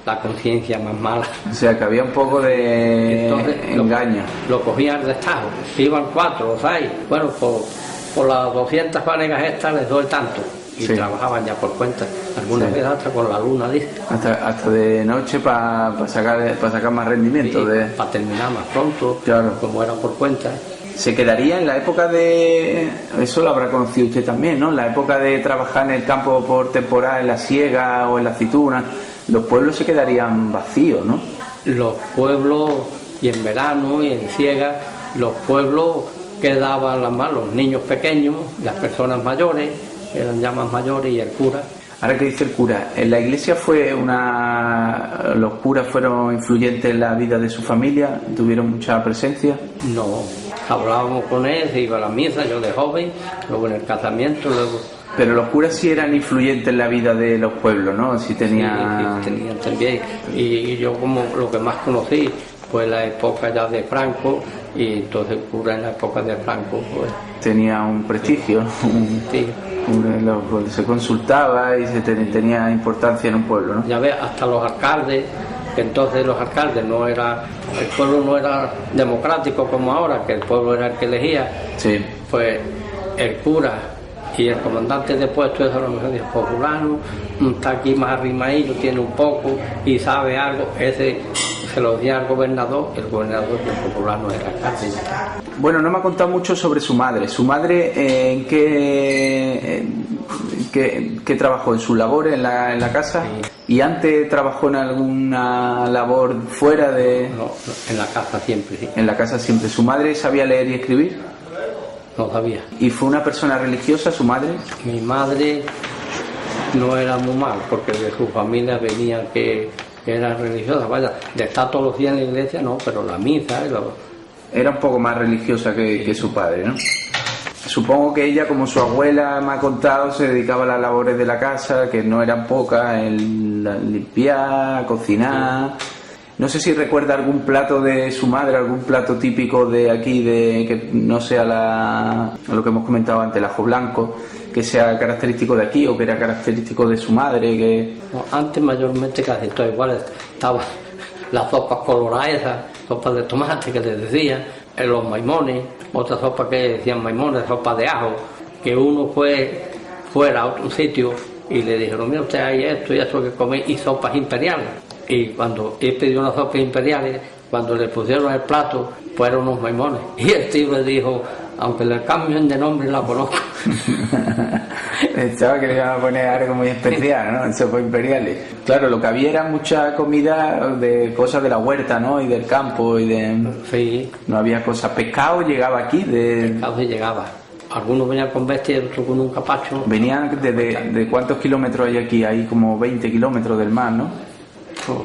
[SPEAKER 1] la conciencia más mala.
[SPEAKER 2] O sea, que había un poco de engaño.
[SPEAKER 1] Lo cogían de destajo, iban 4 o 6, bueno, por las 200 fanegas estas les doy tanto. Y sí, trabajaban ya por cuenta, algunas veces hasta con la luna, dice.
[SPEAKER 2] Hasta de noche para sacar más rendimiento.
[SPEAKER 1] Sí, para terminar más pronto,
[SPEAKER 2] claro,
[SPEAKER 1] como era por cuenta.
[SPEAKER 2] Se quedaría en la época de... Eso lo habrá conocido usted también, ¿no? En la época de trabajar en el campo por temporada, en la siega o en la aceituna, los pueblos se quedarían vacíos, ¿no?
[SPEAKER 1] Los pueblos, y en verano y en siega, los pueblos quedaban los niños pequeños, las personas mayores, eran ya más mayores, y el cura.
[SPEAKER 2] Ahora que dice el cura, ¿en la iglesia los curas fueron influyentes en la vida de su familia? ¿Tuvieron mucha presencia?
[SPEAKER 1] No, hablábamos con él, se iba a la misa, yo de joven, luego en el casamiento, luego...
[SPEAKER 2] Pero los curas sí eran influyentes en la vida de los pueblos, ¿no? Sí tenían...
[SPEAKER 1] Sí, tenían también. Y yo como lo que más conocí fue la época ya de Franco, y entonces el cura en la época de Franco pues,
[SPEAKER 2] tenía un prestigio,
[SPEAKER 1] sí.
[SPEAKER 2] Se consultaba y tenía importancia en un pueblo, ¿no?
[SPEAKER 1] Ya ves, hasta los alcaldes, que entonces los alcaldes el pueblo no era democrático como ahora, que el pueblo era el que elegía,
[SPEAKER 2] sí,
[SPEAKER 1] pues el cura y el comandante de puesto, eso lo dijo, pues fulano está aquí más arrimadillo, tiene un poco y sabe algo, ese se lo di al gobernador, el gobernador del fulano era alcalde.
[SPEAKER 2] Bueno, no me ha contado mucho sobre su madre. ¿Su madre en qué trabajó? ¿En sus labores en la casa? Sí. ¿Y antes trabajó en alguna labor fuera de...?
[SPEAKER 1] No, en la casa siempre, sí.
[SPEAKER 2] En la casa siempre. ¿Su madre sabía leer y escribir?
[SPEAKER 1] No sabía.
[SPEAKER 2] ¿Y fue una persona religiosa su madre?
[SPEAKER 1] Mi madre no era muy mal, porque de su familia venía que era religiosa. Vaya, de estar todos los días en la iglesia, no, pero la misa...
[SPEAKER 2] Era un poco más religiosa que su padre, ¿no? Supongo que ella, como su abuela me ha contado, se dedicaba a las labores de la casa, que no eran pocas, en limpiar, a cocinar... Sí. No sé si recuerda algún plato de su madre, algún plato típico de aquí, que no sea lo que hemos comentado antes, el ajo blanco, que sea característico de aquí o que era característico de su madre. Que...
[SPEAKER 1] No, antes mayormente casi todo igual, estaba las sopas coloradas, sopas de tomate que les decía, los maimones, otra sopa que decían maimones, sopa de ajo, que uno fuera a otro sitio y le dijeron, mira usted hay esto y eso que comer, y sopas imperiales. Y cuando él pidió unas sopas imperiales, cuando le pusieron el plato, fueron unos maimones. Y el tío le dijo, aunque le cambien de nombre, la conozco.
[SPEAKER 2] Pensaba que le iban a poner algo muy especial, ¿no? En sopas imperiales. Claro, lo que había era mucha comida de cosas de la huerta, ¿no? Y del campo y de...
[SPEAKER 1] Sí.
[SPEAKER 2] No había cosas. ¿Pescado llegaba aquí?
[SPEAKER 1] Pescado sí llegaba. Algunos venían con bestia y otros con un capacho.
[SPEAKER 2] ¿Venían de cuántos kilómetros hay aquí? Hay como 20 kilómetros del mar, ¿no?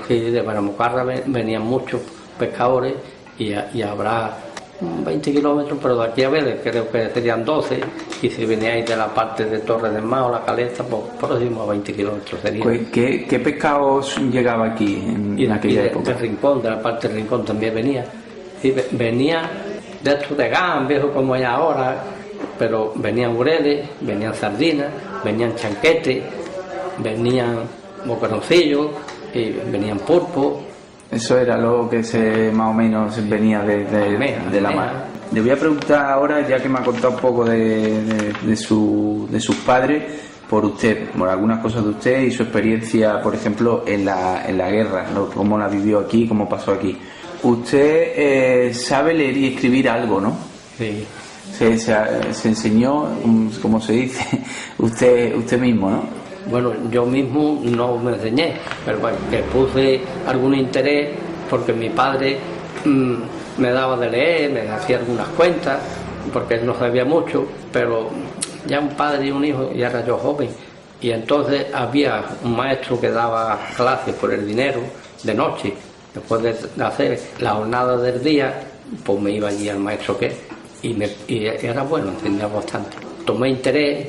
[SPEAKER 1] Sí, de Baramocarra venían muchos pescadores y habrá 20 kilómetros, pero de aquí a Vélez creo que serían 12, y si veníais de la parte de Torre del Mar o La Caleta, pues próximo a 20 kilómetros sería.
[SPEAKER 2] ¿Qué pescado llegaba aquí en aquella época?
[SPEAKER 1] Del Rincón, de la parte del Rincón también venía. Sí, venía de estos de gambes, como hay ahora, pero venían ureles, venían sardinas, venían chanquetes, venían boqueroncillos, y venían pulpo.
[SPEAKER 2] Eso era lo que más o menos venía de la mar. Le voy a preguntar ahora, ya que me ha contado un poco de sus padres, por usted, por algunas cosas de usted y su experiencia, por ejemplo, en la guerra, cómo la vivió aquí, cómo pasó aquí. Usted sabe leer y escribir algo, ¿no?
[SPEAKER 1] Sí.
[SPEAKER 2] Se enseñó, como se dice, usted mismo, ¿no?
[SPEAKER 1] Bueno, yo mismo no me enseñé, pero bueno, que puse algún interés porque mi padre me daba de leer, me hacía algunas cuentas, porque él no sabía mucho, pero ya un padre y un hijo, y era yo joven, y entonces había un maestro que daba clases por el dinero de noche, después de hacer la jornada del día, pues me iba allí al maestro y era bueno, entendía bastante. Tomé interés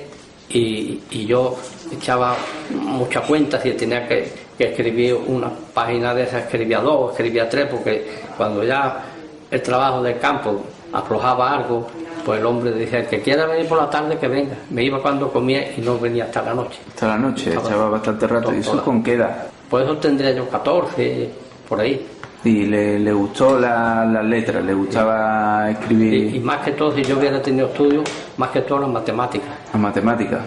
[SPEAKER 1] y yo echaba muchas cuentas y tenía que escribir una página de esas, escribía 2, escribía 3, porque cuando ya el trabajo del campo aflojaba algo, pues el hombre decía, el que quiera venir por la tarde que venga. Me iba cuando comía y no venía hasta la noche.
[SPEAKER 2] Hasta la noche, echaba bastante rato. ¿Y eso con qué edad?
[SPEAKER 1] Pues eso tendría yo 14, por ahí.
[SPEAKER 2] ¿Y le gustó las letras? ¿Le gustaba escribir?
[SPEAKER 1] Y más que todo, si yo hubiera tenido estudios, más que todo las matemáticas.
[SPEAKER 2] ¿Las matemáticas?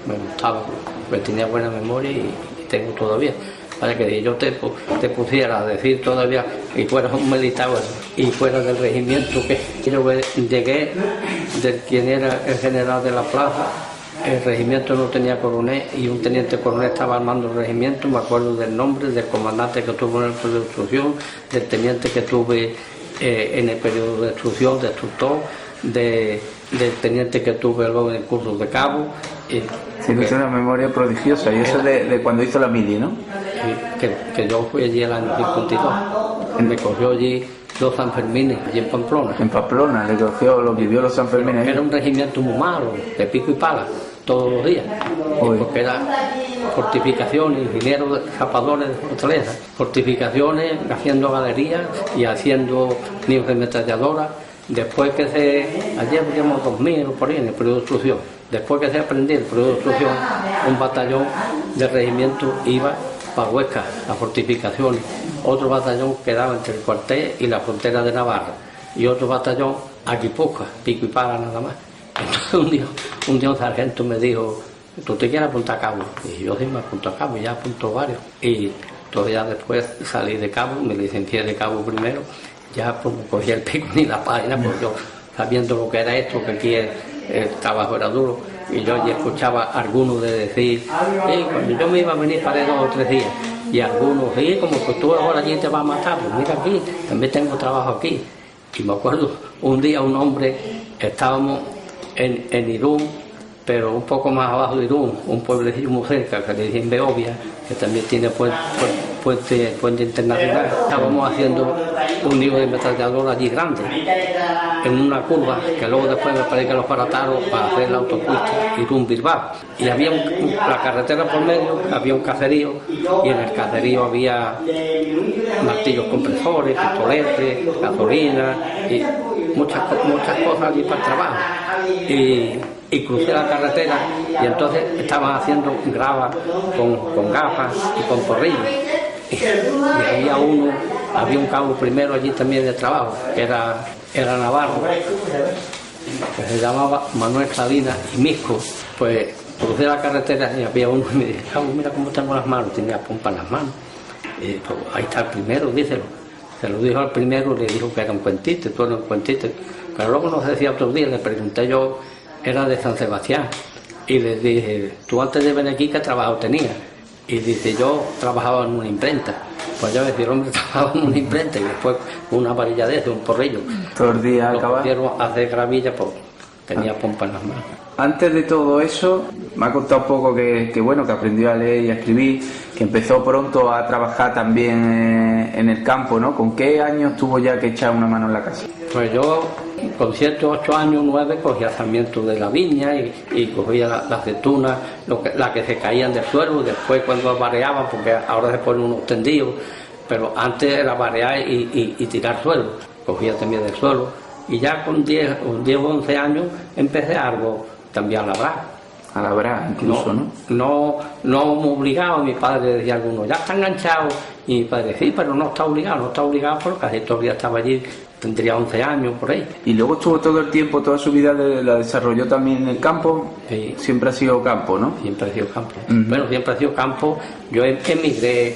[SPEAKER 1] Me gustaba, porque tenía buena memoria y tengo todavía. Para que si yo te pusiera a decir todavía y fueras un militar y fuera del regimiento, que yo llegué de quien era el general de la plaza, el regimiento no tenía coronel y un teniente coronel estaba armando el regimiento, me acuerdo del nombre, del comandante que tuve en el periodo de instrucción, del teniente que tuve en el periodo de instrucción, de instructor, del teniente que tuve luego en el curso de cabo.
[SPEAKER 2] Tienes una memoria prodigiosa, y eso de cuando hizo la mili, ¿no?
[SPEAKER 1] Que yo fui allí el año 52, me cogió allí los Sanfermines, allí en Pamplona.
[SPEAKER 2] En Pamplona, le cogió, lo vivió los Sanfermines.
[SPEAKER 1] Era un regimiento muy malo, de pico y pala, todos los días, porque era fortificaciones, ingenieros, zapadores de fortaleza, fortificaciones, haciendo galerías y haciendo nidos de ametralladoras. Después que ayer teníamos 2000 por ahí en el periodo de instrucción, después que se aprendió el periodo de instrucción, un batallón de regimiento iba para Huesca, las fortificaciones, otro batallón quedaba entre el cuartel y la frontera de Navarra, y otro batallón a Guipúzcoa, pico y pala nada más. Entonces un día un sargento me dijo, ¿tú te quieres apuntar a cabo? Y yo sí me apunto a cabo, ya apunto varios. Y todavía después salí de cabo, me licencié de cabo primero, ya pues me cogí el pico ni la página, porque yo sabiendo lo que era esto, que aquí el trabajo era duro, y yo ya escuchaba a algunos de decir, cuando yo me iba a venir para 2 o 3 días, y algunos, como que tú ahora allí te vas a matar, pues mira aquí, también tengo trabajo aquí. Y me acuerdo, un día un hombre, estábamos en Irún, pero un poco más abajo de Irún, un pueblecillo muy cerca, que le dicen Beovia, que también tiene puente internacional. Estábamos haciendo un nido de ametralladora allí grande, en una curva, que luego después me parece que los parataron para hacer la autopista Irún-Bilbao. Y había la carretera por medio, había un caserío, y en el caserío había martillos compresores, pistoletes, gasolina, y muchas cosas allí para el trabajo. Y crucé la carretera y entonces estaban haciendo grava con gafas y con porrillos. Y había un cabo primero allí también de trabajo, que era navarro, que se llamaba Manuel Salinas y Misco. Pues crucé la carretera y había uno y me dice, cabo, mira cómo tengo las manos, tenía pompa en las manos. Y pues, ahí está el primero, díselo. Se lo dijo al primero, le dijo que era un cuentista, tú eres un cuentista. Pero luego no se decía otro día, le pregunté yo, era de San Sebastián, y le dije, tú antes de venir aquí, ¿qué trabajo tenías? Y dice, yo trabajaba en una imprenta. Pues yo decía, el hombre trabajaba en una imprenta, y después una varilla de eso, un porrillo.
[SPEAKER 2] Todos los días
[SPEAKER 1] lo pusieron a hacer gravilla, pues tenía pompa en las manos.
[SPEAKER 2] Antes de todo eso, me ha contado un poco que aprendió a leer y a escribir, que empezó pronto a trabajar también en el campo, ¿no? ¿Con qué años tuvo ya que echar una mano en la casa?
[SPEAKER 1] Pues yo, con 7, 8 años, 9, cogía sarmientos de la viña y cogía las aceitunas, las que se caían del suelo, después cuando vareaban, porque ahora se ponen unos tendidos, pero antes era varear y tirar suelo, cogía también del suelo, y ya con 10 o 11 años empecé algo también a labrar.
[SPEAKER 2] A labrar incluso, ¿no?
[SPEAKER 1] No me obligaba, mi padre decía algunos, ya está enganchado, y mi padre sí, pero no está obligado porque casi todo el día estaba allí, tendría 11 años por ahí.
[SPEAKER 2] Y luego estuvo todo el tiempo, toda su vida la desarrolló también en el campo.
[SPEAKER 1] Sí.
[SPEAKER 2] Siempre ha sido campo, ¿no?
[SPEAKER 1] Siempre ha sido campo. Bueno, siempre ha sido campo. Yo emigré,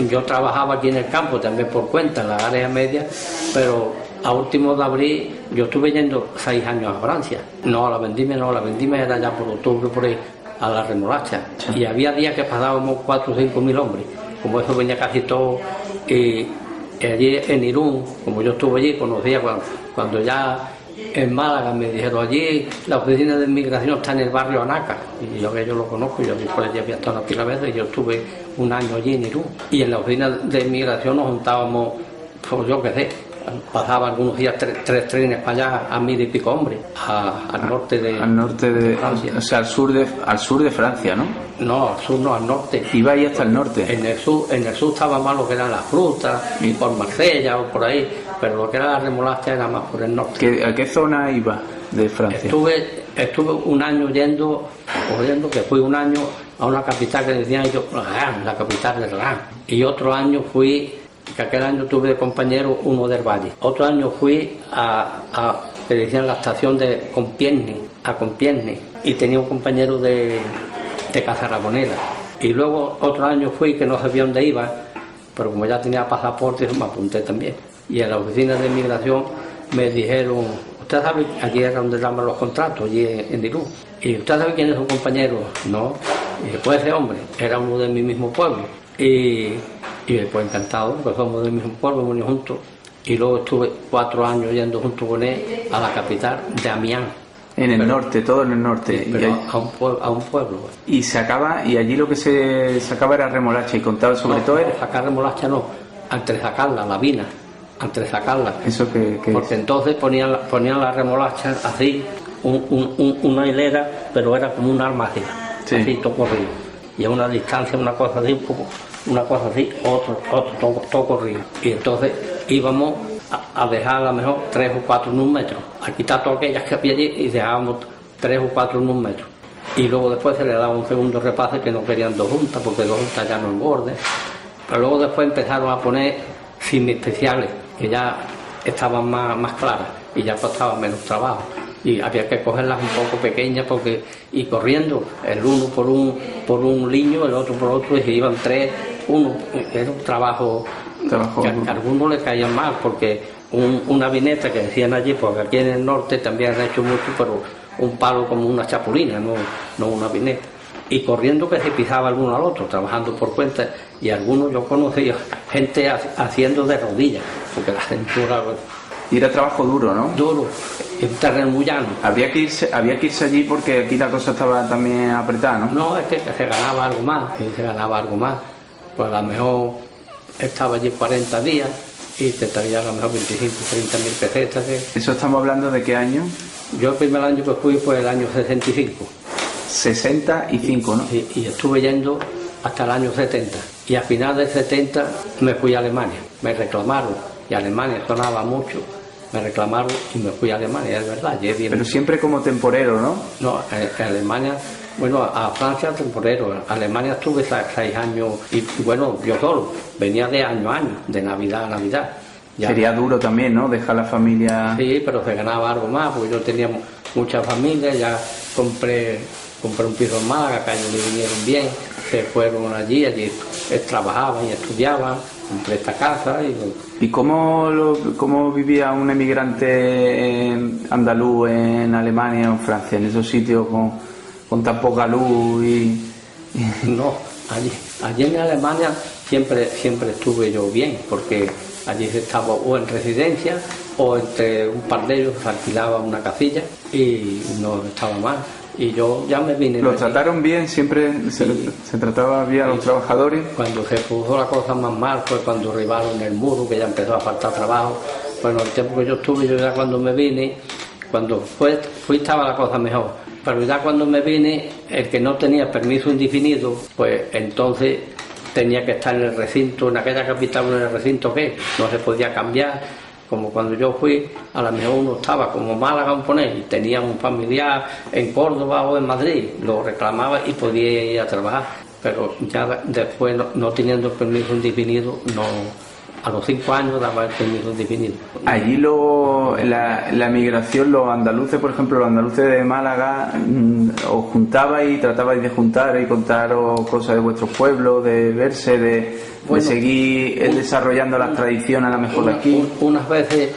[SPEAKER 1] yo trabajaba aquí en el campo también por cuenta, en la área media, pero a últimos de abril yo estuve yendo 6 años a Francia. La vendimia era ya por octubre por ahí, a la remolacha. Sí. Y había días que pasábamos 4 o 5 mil hombres. Como eso venía casi todo, y allí en Irún, como yo estuve allí, conocía cuando ya en Málaga me dijeron, allí la oficina de inmigración está en el barrio Anaca, y yo lo conozco, yo por allí había estado una pila de veces, y yo estuve un año allí en Irún, y en la oficina de inmigración nos juntábamos, pues yo qué sé, pasaba algunos días tres trenes para allá a 1000 y pico hombres, al norte de Francia.
[SPEAKER 2] O sea, al sur de Francia, ¿no?
[SPEAKER 1] No, al sur no, al norte.
[SPEAKER 2] Iba ahí hasta el norte.
[SPEAKER 1] En el sur estaba más lo que eran las frutas, y por Marsella o por ahí, pero lo que era la remolacha era más por el norte.
[SPEAKER 2] ¿A qué zona iba de Francia?
[SPEAKER 1] Estuve un año yendo, que fui un año a una capital que decían ellos, la capital de Rennes. Y otro año fui, que aquel año tuve de compañero uno del Valle. Otro año fui que decían la estación de Compiègne, y tenía un compañero de Casarabonela. Y luego otro año fui que no sabía dónde iba, pero como ya tenía pasaporte me apunté también. Y en la oficina de inmigración me dijeron, ¿usted sabe? Aquí era donde daban los contratos, allí en Irún. ¿Y usted sabe quién es su compañero? No. Y después ese hombre era uno de mi mismo pueblo. Y pues encantado, porque somos del mismo pueblo, muy juntos. Y luego estuve 4 años yendo junto con él a la capital de Amiens.
[SPEAKER 2] En el norte, todo en el norte.
[SPEAKER 1] Sí, pero a un pueblo.
[SPEAKER 2] Y allí lo que se sacaba era remolacha, y contaba sobre todo era...
[SPEAKER 1] Sacar remolacha no, antes de sacarla, la vina, antes de sacarla.
[SPEAKER 2] ¿Eso qué
[SPEAKER 1] porque
[SPEAKER 2] es?
[SPEAKER 1] Entonces ponían la remolacha así, una hilera, pero era como un arma así,
[SPEAKER 2] sí.
[SPEAKER 1] Así todo corrido. Y a una distancia, una cosa así, todo corrido. Y entonces íbamos a dejar a lo mejor 3 o 4 en un metro, a quitar todas aquellas que había allí y dejábamos 3 o 4 en un metro. Y luego después se le daba un segundo repase, que no querían 2 juntas, porque 2 juntas ya no engorden. Pero luego después empezaron a poner semiespeciales, que ya estaban más claras y ya costaba menos trabajo. Y había que cogerlas un poco pequeñas y corriendo, el uno por un liño, el otro por otro, y se iban 3, uno. Era un trabajo que a algunos le caían mal, porque una vineta que decían allí, porque aquí en el norte también han hecho mucho, pero un palo como una chapulina, no una vineta. Y corriendo que se pisaba el uno al otro, trabajando por cuenta, y algunos yo conocía gente haciendo de rodillas, porque la cintura...
[SPEAKER 2] Y era trabajo duro, ¿no?
[SPEAKER 1] Duro, en terreno muy llano.
[SPEAKER 2] Había que irse allí porque aquí la cosa estaba también apretada, ¿no?
[SPEAKER 1] No, es que se ganaba algo más, Pues a lo mejor estaba allí 40 días y te traía a lo mejor 25, 30 mil pesetas.
[SPEAKER 2] ¿Eso estamos hablando de qué año?
[SPEAKER 1] Yo el primer año que fui fue el año 65.
[SPEAKER 2] 65, ¿no?
[SPEAKER 1] Y estuve yendo hasta el año 70. Y a final del 70 me fui a Alemania. Me reclamaron, y Alemania sonaba mucho. Me reclamaron y me fui a Alemania, es verdad.
[SPEAKER 2] Pero siempre como temporero, ¿no?
[SPEAKER 1] No, en Alemania, bueno, a Francia temporero. En Alemania estuve 6 años y bueno, yo solo. Venía de año a año, de Navidad a Navidad. Ya.
[SPEAKER 2] Sería duro también, ¿no? Dejar la familia...
[SPEAKER 1] Sí, pero se ganaba algo más, porque yo tenía mucha familia, ya compré un piso en Málaga, que ellos le vinieron bien, se fueron allí trabajaban y estudiaban, compré esta casa.
[SPEAKER 2] ¿Y cómo vivía un emigrante andaluz en Alemania o en Francia, en esos sitios con tan poca luz
[SPEAKER 1] No, allí en Alemania siempre estuve yo bien, porque allí se estaba o en residencia o entre un par de ellos se alquilaba una casilla y no estaba mal. Y yo ya me vine.
[SPEAKER 2] ¿Los trataron bien? ¿Siempre se trataba bien a los trabajadores?
[SPEAKER 1] Cuando se puso la cosa más mal fue cuando derribaron el muro, que ya empezó a faltar trabajo. Bueno, el tiempo que yo estuve, yo ya cuando me vine, cuando fui estaba la cosa mejor. Pero ya cuando me vine, el que no tenía permiso indefinido, pues entonces tenía que estar en el recinto, en aquella capital, en el recinto que no se podía cambiar. Como cuando yo fui, a lo mejor uno estaba como Málaga, y tenía un familiar en Córdoba o en Madrid, lo reclamaba y podía ir a trabajar. Pero ya después, no teniendo el permiso indefinido, no, a los 5 años daba el permiso indefinido.
[SPEAKER 2] Allí la migración, los andaluces, por ejemplo, los andaluces de Málaga, os juntabais y tratabais de juntar y contaros cosas de vuestros pueblos, de verse, de seguir desarrollando las tradiciones a lo mejor de aquí.
[SPEAKER 1] Unas veces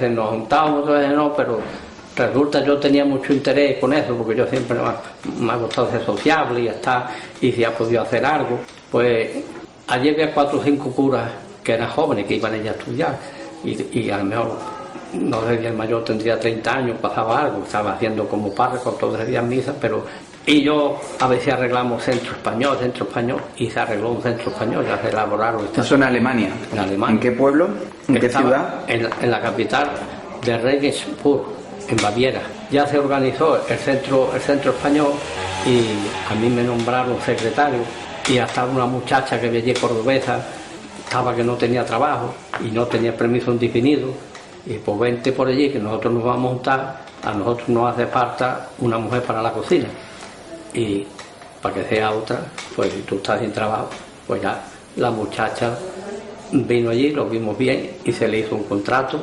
[SPEAKER 1] nos juntábamos, otras veces no, pero resulta yo tenía mucho interés con eso, porque yo siempre me ha gustado ser sociable y si ha podido hacer algo. Pues allí había 4 o 5 curas que eran jóvenes, que iban allá a estudiar, y a lo mejor, no sé si el mayor tendría 30 años, pasaba algo, estaba haciendo como párroco todos los días misa, pero... Y yo a veces arreglamos centro español, y se arregló un centro español, ya se elaboraron.
[SPEAKER 2] Eso en Alemania.
[SPEAKER 1] En Alemania.
[SPEAKER 2] ¿En qué pueblo? ¿En qué ciudad?
[SPEAKER 1] En la capital de Regensburg, en Baviera. Ya se organizó el centro español y a mí me nombraron secretario, y hasta una muchacha que veía cordobesa, estaba que no tenía trabajo y no tenía permiso indefinido, y pues vente por allí que nosotros nos vamos a montar, a nosotros nos hace falta una mujer para la cocina. Y para que sea otra, pues si tú estás sin trabajo, pues ya la muchacha vino allí, lo vimos bien y se le hizo un contrato,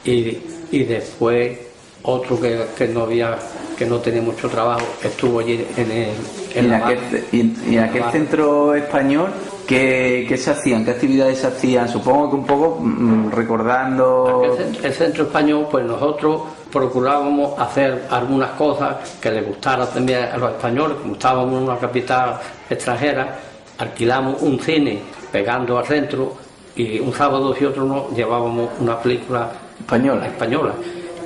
[SPEAKER 1] y después otro que no tenía mucho trabajo estuvo allí en
[SPEAKER 2] aquel centro español. ¿Qué se hacían? ¿Qué actividades se hacían? Supongo que un poco recordando...
[SPEAKER 1] El centro español, pues nosotros procurábamos hacer algunas cosas que les gustara también a los españoles. Como estábamos en una capital extranjera, alquilamos un cine pegando al centro, y un sábado y otro no llevábamos una película española.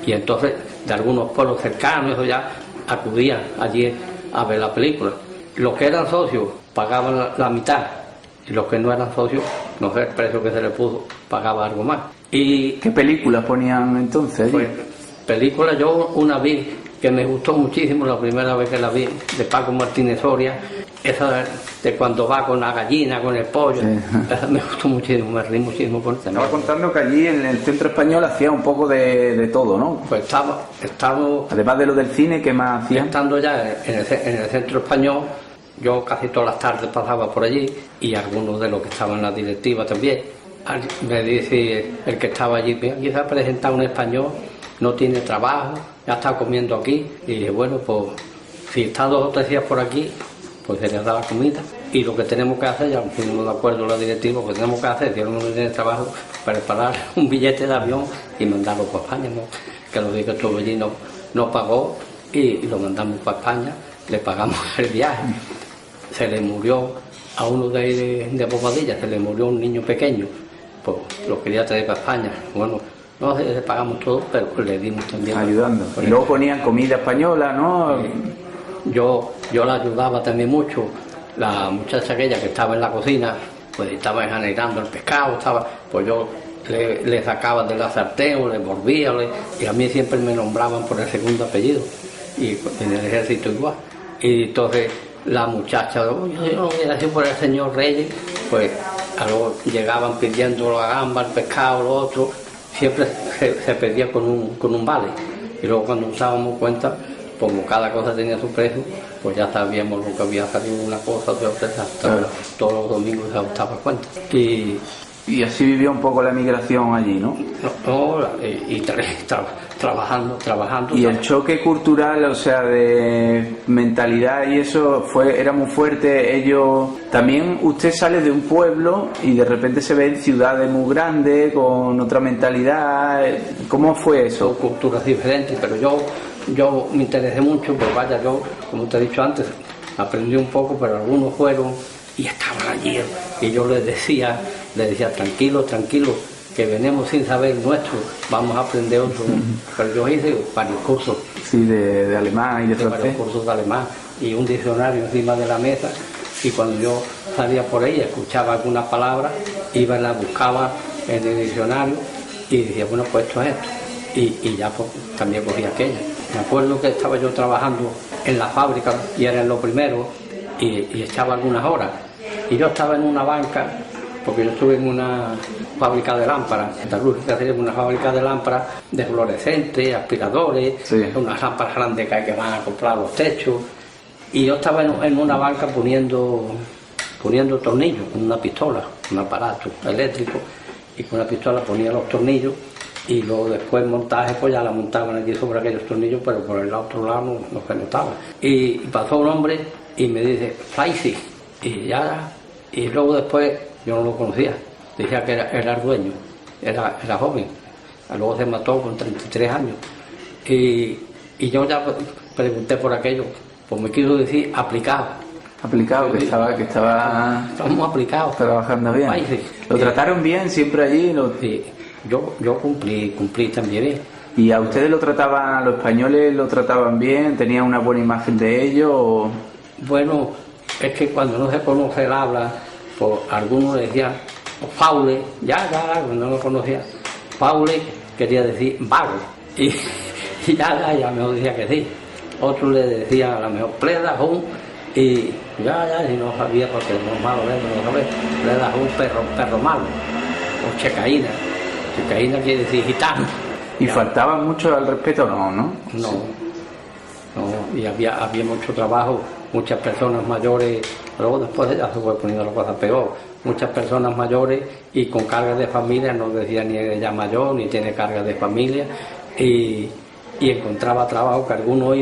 [SPEAKER 1] Y entonces de algunos pueblos cercanos eso ya acudían allí a ver la película. Los que eran socios pagaban la mitad, y los que no eran socios, no sé el precio que se les puso, pagaba algo más. ¿Y
[SPEAKER 2] qué películas ponían entonces?
[SPEAKER 1] Pues, películas, yo una vi que me gustó muchísimo la primera vez que la vi, de Paco Martínez Soria, esa de cuando va con la gallina, con el pollo, sí. Esa me gustó muchísimo, me reí muchísimo con ella.
[SPEAKER 2] Estaba contando que allí en el centro español hacía un poco de todo, ¿no?
[SPEAKER 1] Pues estamos...
[SPEAKER 2] Además de lo del cine, ¿qué más hacían?
[SPEAKER 1] Estando ya en el centro español, yo casi todas las tardes pasaba por allí, y algunos de los que estaban en la directiva también. Me dice el que estaba allí, aquí se ha presentado un español, no tiene trabajo, ya está comiendo aquí. Y dije, bueno, pues si está 2 o 3 días por aquí, pues se le da la comida. Y lo que tenemos que hacer, ya nos pusimos de acuerdo la directiva, lo que tenemos que hacer, si uno no tiene trabajo, preparar un billete de avión y mandarlo para España, ¿no? Que lo digo, estuvo allí, no pagó, y lo mandamos para España, le pagamos el viaje. Se le murió a uno de Bobadilla, se le murió un niño pequeño, pues lo quería traer para España. Bueno, no le pagamos todo, pero le dimos también.
[SPEAKER 2] Ayudando. Y luego ponían comida española, ¿no?
[SPEAKER 1] Yo la ayudaba también mucho. La muchacha aquella que estaba en la cocina, pues estaba enjaneando el pescado, pues yo le sacaba de la sartén, le volvía, y a mí siempre me nombraban por el segundo apellido, y en el ejército igual. Y entonces la muchacha, yo no voy a decir por el señor Reyes, pues luego llegaban pidiendo la gamba, el pescado, lo otro, siempre se pedía con un vale. Y luego cuando nos dábamos cuenta, como cada cosa tenía su precio, pues ya sabíamos lo que había salido una cosa de otra, claro. Todos los domingos se daba cuenta.
[SPEAKER 2] Y así vivió un poco la migración allí, ¿no?
[SPEAKER 1] Trabajando.
[SPEAKER 2] Y el choque cultural, o sea, de mentalidad y eso, era muy fuerte. Ellos... También usted sale de un pueblo y de repente se ve en ciudades muy grandes, con otra mentalidad. ¿Cómo fue eso?
[SPEAKER 1] Son culturas diferentes, pero yo me interesé mucho, pues vaya, yo, como te he dicho antes, aprendí un poco, pero algunos fueron y estaban allí, y yo les decía, tranquilo, que venimos sin saber nuestro, vamos a aprender otro. Pero yo hice varios cursos.
[SPEAKER 2] Sí, de alemán y de francés.
[SPEAKER 1] Varios cursos de alemán, y un diccionario encima de la mesa, y cuando yo salía por ahí, escuchaba algunas palabras, iba y las buscaba en el diccionario, y decía, bueno, pues esto es esto. Y ya pues, también cogí aquella. Me acuerdo que estaba yo trabajando en la fábrica, y era en lo primero, y echaba algunas horas. Y yo estaba en una banca, porque yo estuve en una fábrica de lámparas, metalúrgica, una fábrica de lámparas de fluorescentes, aspiradores, sí. Unas lámparas grandes que van a comprar los techos. Y yo estaba en una banca poniendo tornillos con una pistola, un aparato eléctrico, y con una pistola ponía los tornillos, y luego después montaje, pues ya la montaban allí sobre aquellos tornillos, pero por el otro lado no se notaba. Y pasó un hombre y me dice, Faisi, y luego después yo no lo conocía, decía que era el dueño, era joven, luego se mató con 33 años. Y yo ya pregunté por aquello, pues me quiso decir aplicado.
[SPEAKER 2] Aplicado, que estaba
[SPEAKER 1] Estamos aplicados.
[SPEAKER 2] trabajando bien.
[SPEAKER 1] Ay, sí.
[SPEAKER 2] ¿Lo trataron bien siempre allí?
[SPEAKER 1] Sí, yo cumplí también bien.
[SPEAKER 2] ¿Y a ustedes lo trataban, a los españoles lo trataban bien? ¿Tenían una buena imagen de ellos?
[SPEAKER 1] Bueno, es que cuando no se conoce el habla, pues algunos le decían faule, ya, cuando no lo conocía, faule quería decir vago, y ya mejor decía que sí. Otro le decía a lo mejor pleda, y ya, y no sabía porque no es malo, no sabía, pleda, perro malo, o checaína quiere decir gitano.
[SPEAKER 2] ¿Y faltaban mucho al respeto? No,
[SPEAKER 1] y había mucho trabajo, muchas personas mayores, luego después ya se fue poniendo la cosa peor, muchas personas mayores y con carga de familia, no decía ni ella mayor, ni tiene carga de familia, y encontraba trabajo que algunos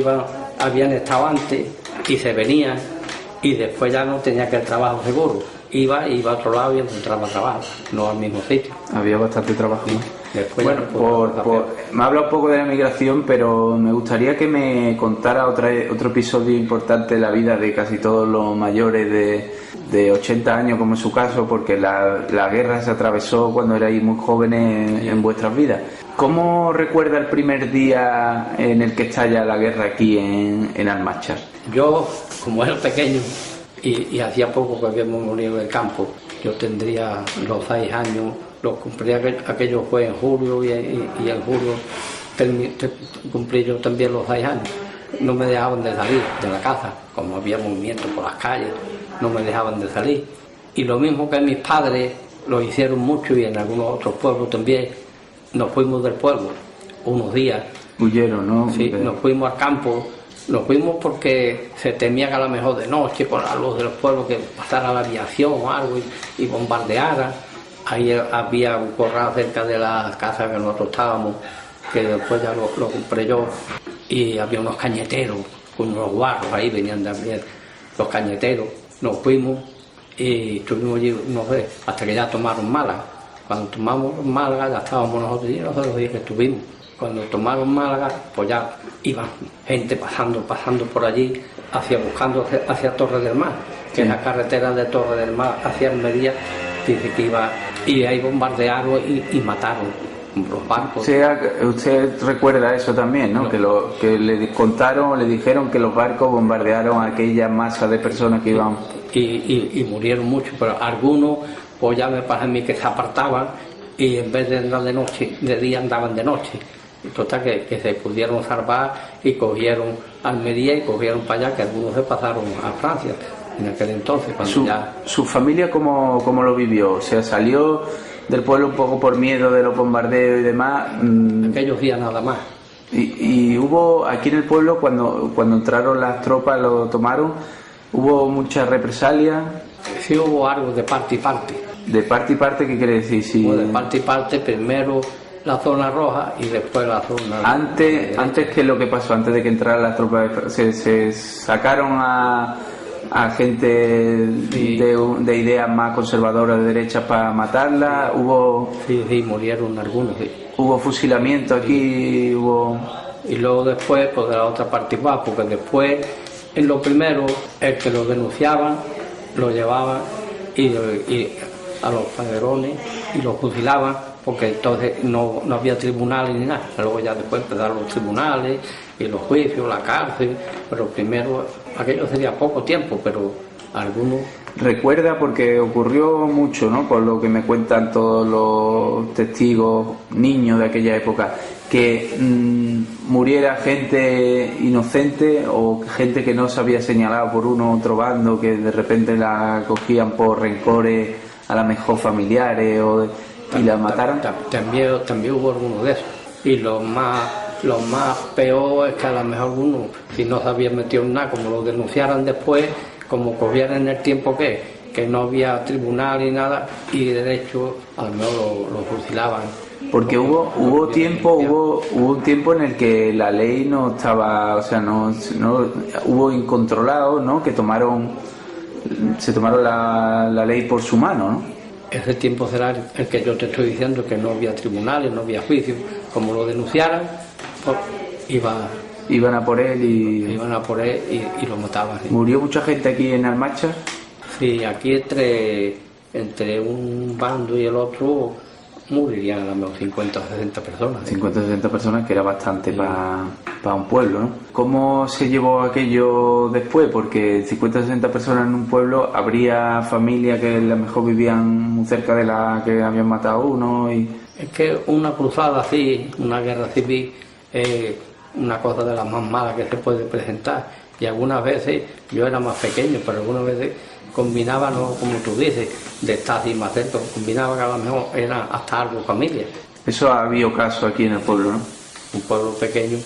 [SPEAKER 1] habían estado antes y se venían, y después ya no tenía que el trabajo seguro, iba a otro lado y encontraba trabajo, no al mismo sitio.
[SPEAKER 2] Había bastante trabajo.
[SPEAKER 1] Después
[SPEAKER 2] bueno, me ha hablado un poco de la migración, pero me gustaría que me contara otro episodio importante de la vida de casi todos los mayores de 80 años, como es su caso, porque la guerra se atravesó cuando erais muy jóvenes en vuestras vidas. ¿Cómo recuerda el primer día en el que estalla la guerra aquí en Almáchar?
[SPEAKER 1] Yo, como era pequeño y hacía poco que habíamos morido del campo, yo tendría los 6 años, los cumplí, aquello fue en julio y en julio cumplí yo también los 6 años. No me dejaban de salir de la casa, como había movimiento por las calles, no me dejaban de salir. Y lo mismo que mis padres lo hicieron mucho y en algunos otros pueblos también, nos fuimos del pueblo unos días.
[SPEAKER 2] Huyeron, ¿no?
[SPEAKER 1] Sí, nos fuimos al campo. Nos fuimos porque se temía que a lo mejor de noche, con la luz de los pueblos, que pasara la aviación o algo y bombardeara. Ahí había un corral cerca de la casa que nosotros estábamos, que después ya lo compré yo, y había unos cañeteros, con unos guarros, ahí venían también los cañeteros. Nos fuimos y estuvimos allí, no sé, hasta que ya tomaron Málaga. Cuando tomamos Málaga ya estábamos nosotros los días que estuvimos. Cuando tomaron Málaga, pues ya iba gente pasando por allí, buscando hacia Torre del Mar, que es la carretera de Torre del Mar hacia Almería, dice que iba, y ahí bombardearon y mataron los barcos.
[SPEAKER 2] Usted recuerda eso también, ¿no? Que le contaron, le dijeron que los barcos bombardearon a aquella masa de personas que iban.
[SPEAKER 1] Y murieron muchos, pero algunos, pues ya me parece a mí que se apartaban y en vez de andar de día andaban de noche. Total que se pudieron salvar y cogieron Almería y cogieron para allá, que algunos se pasaron a Francia en aquel entonces.
[SPEAKER 2] ¿Su familia cómo lo vivió? O sea, salió del pueblo un poco por miedo de los bombardeos y demás.
[SPEAKER 1] Aquellos días nada más.
[SPEAKER 2] Y hubo aquí en el pueblo, cuando entraron las tropas, lo tomaron, hubo muchas represalias.
[SPEAKER 1] Sí, hubo algo de parte y parte.
[SPEAKER 2] ¿De parte y parte qué quiere decir? Sí.
[SPEAKER 1] De parte y parte, primero la zona roja y después la zona...
[SPEAKER 2] Antes que lo que pasó, antes de que entraran las tropas, se sacaron a gente sí, de ideas más conservadoras de derecha para matarla. Hubo...
[SPEAKER 1] Sí, murieron algunos, sí.
[SPEAKER 2] Hubo fusilamiento aquí,
[SPEAKER 1] sí. Y luego después, pues de la otra parte igual, porque después, en lo primero, el que lo denunciaban, lo llevaban y a los padrones y los fusilaban, porque entonces no había tribunales ni nada. Luego ya después empezaron los tribunales y los juicios, la cárcel, pero primero, aquello sería poco tiempo, pero algunos...
[SPEAKER 2] Recuerda, porque ocurrió mucho, ¿no? Por lo que me cuentan todos los testigos, niños de aquella época, que muriera gente inocente o gente que no se había señalado por uno u otro bando, que de repente la cogían por rencores a la mejor familiares y la mataron.
[SPEAKER 1] También hubo algunos de esos. Y lo más peor es que a lo mejor uno, si no se había metido en nada, como lo denunciaran después, como cogieran en el tiempo que no había tribunal ni nada, y de hecho a lo mejor lo fusilaban.
[SPEAKER 2] Porque hubo un tiempo en el que la ley no estaba, o sea, no hubo incontrolados, ¿no? Que se tomaron la ley por su mano, ¿no?
[SPEAKER 1] Ese tiempo será el que yo te estoy diciendo, que no había tribunales, no había juicios. Como lo denunciaran, pues iba
[SPEAKER 2] Iban a por él
[SPEAKER 1] y lo mataban.
[SPEAKER 2] ¿Murió mucha gente aquí en Almáchar?
[SPEAKER 1] Sí, aquí entre un bando y el otro morirían a lo mejor 50 o 60 personas.
[SPEAKER 2] 50 o 60 personas, que era bastante para un pueblo, ¿no? ¿Cómo se llevó aquello después? Porque 50 o 60 personas en un pueblo, habría familias que a lo mejor vivían muy cerca de la que habían matado a uno y...
[SPEAKER 1] Es que una cruzada así, una guerra civil, es una cosa de las más malas que se puede presentar. Y algunas veces, yo era más pequeño, pero algunas veces combinaba, no como tú dices, de estar así más cerca, combinaba que a lo mejor eran hasta algo familia.
[SPEAKER 2] Eso ha habido caso aquí en el pueblo, ¿no?
[SPEAKER 1] Un pueblo pequeño,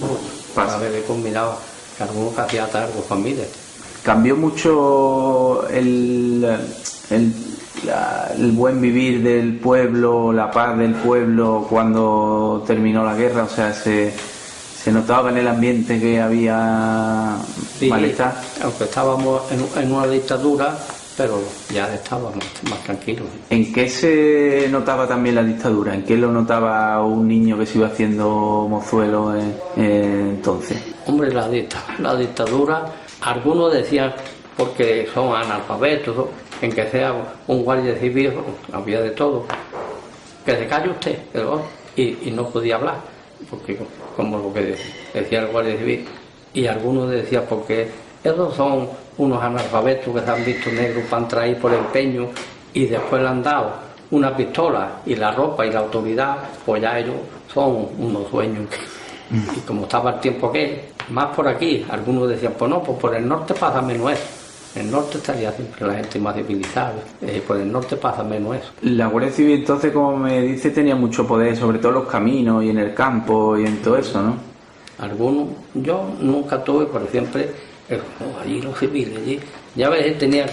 [SPEAKER 1] pues, a veces combinaba que algunos que hacía hasta algo familia.
[SPEAKER 2] ¿Cambió mucho el buen vivir del pueblo, la paz del pueblo cuando terminó la guerra? O sea, se notaba en el ambiente que había malestar.
[SPEAKER 1] Aunque estábamos en una dictadura, pero ya estábamos más tranquilos.
[SPEAKER 2] ¿En qué se notaba también la dictadura? ¿En qué lo notaba un niño que se iba haciendo mozuelo entonces?
[SPEAKER 1] Hombre, la dictadura, algunos decían, porque son analfabetos, en que sea un guardia civil, había de todo, que se calle usted, y no podía hablar, porque como lo que decía el guardia civil, y algunos decían, porque esos son unos analfabetos que se han visto negros para entrar ahí por empeño y después le han dado una pistola y la ropa y la autoridad, pues ya ellos son unos dueños. Y como estaba el tiempo aquel, más por aquí, algunos decían, pues no, pues por el norte pasa menos eso. En el norte estaría siempre la gente más civilizada, por el norte pasa menos eso.
[SPEAKER 2] La Guardia Civil entonces, como me dice, tenía mucho poder, sobre todo en los caminos y en el campo y en todo eso, ¿no?
[SPEAKER 1] Algunos, yo nunca tuve, pero siempre, allí los civiles, allí, ya ves, tenía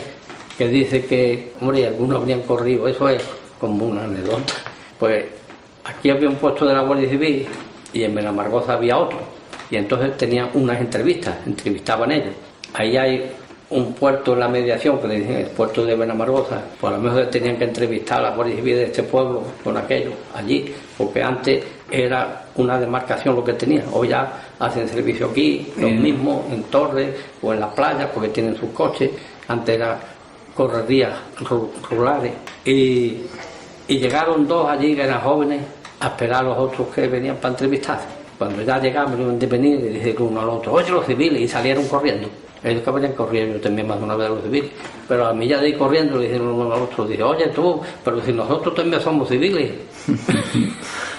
[SPEAKER 1] que dice que, hombre, algunos habrían corrido, eso es como una anécdota. Pues aquí había un puesto de la Guardia Civil y en Benamargoza había otro, y entonces tenían unas entrevistas, entrevistaban ellos. Ahí hay un puerto en la mediación, que le dicen el puerto de Benamargoza, pues a lo mejor tenían que entrevistar a la Guardia Civil de este pueblo con aquello, allí, porque antes era una demarcación lo que tenían, hoy ya hacen servicio aquí, los mismos, en torres o en las playas, porque tienen sus coches, antes eran correrías rurales, y llegaron dos allí que eran jóvenes a esperar a los otros que venían para entrevistarse. Cuando ya llegamos, iban de venir, y dice uno al otro, oye, los civiles, y salieron corriendo. Ellos que venían corriendo, yo también más de una vez a los civiles, pero a mí ya de ir corriendo le dijeron uno al otro, dice, oye tú, pero si nosotros también somos civiles.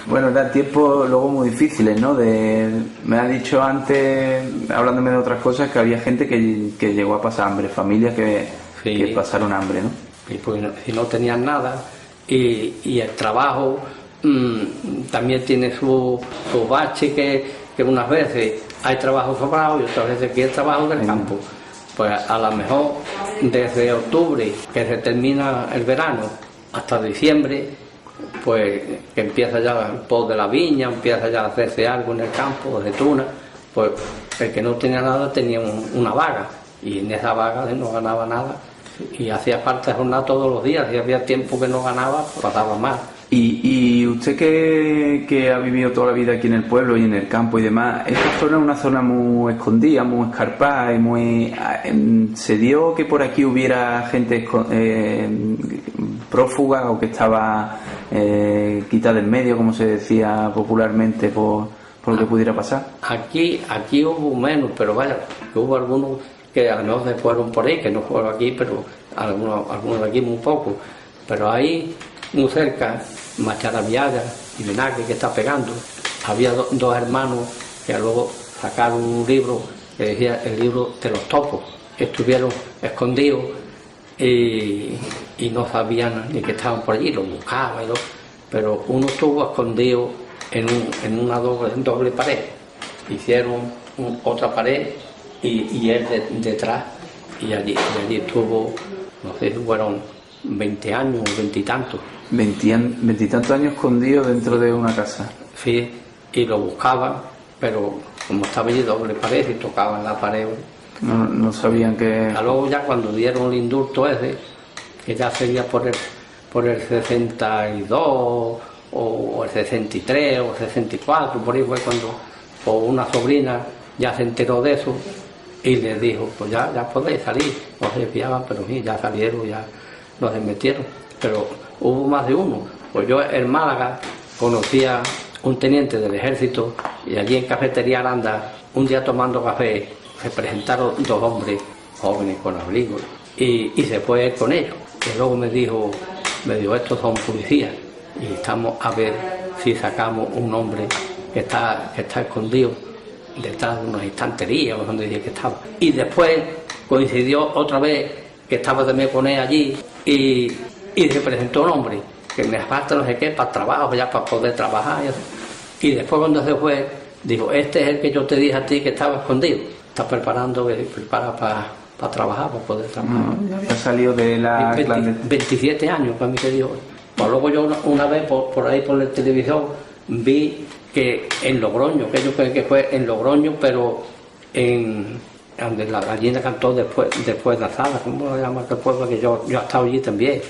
[SPEAKER 2] Bueno, eran tiempos luego muy difíciles, ¿no? Me ha dicho antes, hablándome de otras cosas, que había gente que llegó a pasar hambre, familias que pasaron hambre, ¿no?
[SPEAKER 1] Y pues si no tenían nada, y el trabajo también tiene su bache, que unas veces hay trabajo sobrado y otras veces aquí el trabajo del campo. Pues a lo mejor desde octubre, que se termina el verano, hasta diciembre, pues que empieza ya el pod de la viña, empieza ya a hacerse algo en el campo, de tuna, pues el que no tenía nada tenía una vaga, y en esa vaga no ganaba nada, y hacía falta jornada todos los días, y había tiempo que no ganaba, pasaba mal.
[SPEAKER 2] Y usted que ha vivido toda la vida aquí en el pueblo y en el campo y demás, esta zona es una zona muy escondida, muy escarpada y muy... ¿Se dio que por aquí hubiera gente prófuga o que estaba quitada en medio, como se decía popularmente, por lo que pudiera pasar? Aquí
[SPEAKER 1] hubo menos, pero vaya, que hubo algunos que a lo mejor se fueron por ahí, que no fueron aquí, pero algunos de aquí muy poco. Pero ahí, muy cerca, Macharabiaga y Vinagre, que está pegando, había dos hermanos que luego sacaron un libro que decía el libro de los topos, que estuvieron escondidos y no sabían ni que estaban por allí, lo buscaban, pero uno estuvo escondido en una doble pared, hicieron otra pared y él detrás, y allí estuvo, no sé si fueron 20 años, 20 y tantos.
[SPEAKER 2] 20 y tantos años escondido dentro de una casa.
[SPEAKER 1] Sí, y lo buscaban, pero como estaba allí doble pared y tocaban la pared.
[SPEAKER 2] No sabían que...
[SPEAKER 1] Luego ya cuando dieron el indulto ese, que ya sería por el 62 o el 63 o el 64, por ahí fue cuando, por una sobrina ya se enteró de eso y les dijo, pues ya podéis salir. No se fiaban, pero sí, ya salieron, ya nos metieron. Pero hubo más de uno. Pues yo en Málaga conocía un teniente del ejército y allí en Cafetería Aranda, un día tomando café, se presentaron dos hombres jóvenes con abrigo y se fue él con ellos. Y luego me dijo, estos son policías y estamos a ver si sacamos un hombre que está escondido detrás de una estantería o donde dije que estaba. Y después coincidió otra vez que estaba también con él allí y se presentó un hombre que me falta no sé qué para trabajo, ya para poder trabajar. Y después cuando se fue, dijo, este es el que yo te dije a ti que estaba escondido. Está prepara para trabajar, para poder trabajar.
[SPEAKER 2] Ya había salido de la
[SPEAKER 1] 27 años, para mí que dijo. Pues luego yo una vez por ahí por la televisión vi que en Logroño, que yo creo que fue en Logroño, pero donde la gallina cantó después de la sala, ¿cómo se llama aquel pueblo? Que yo he estado allí también.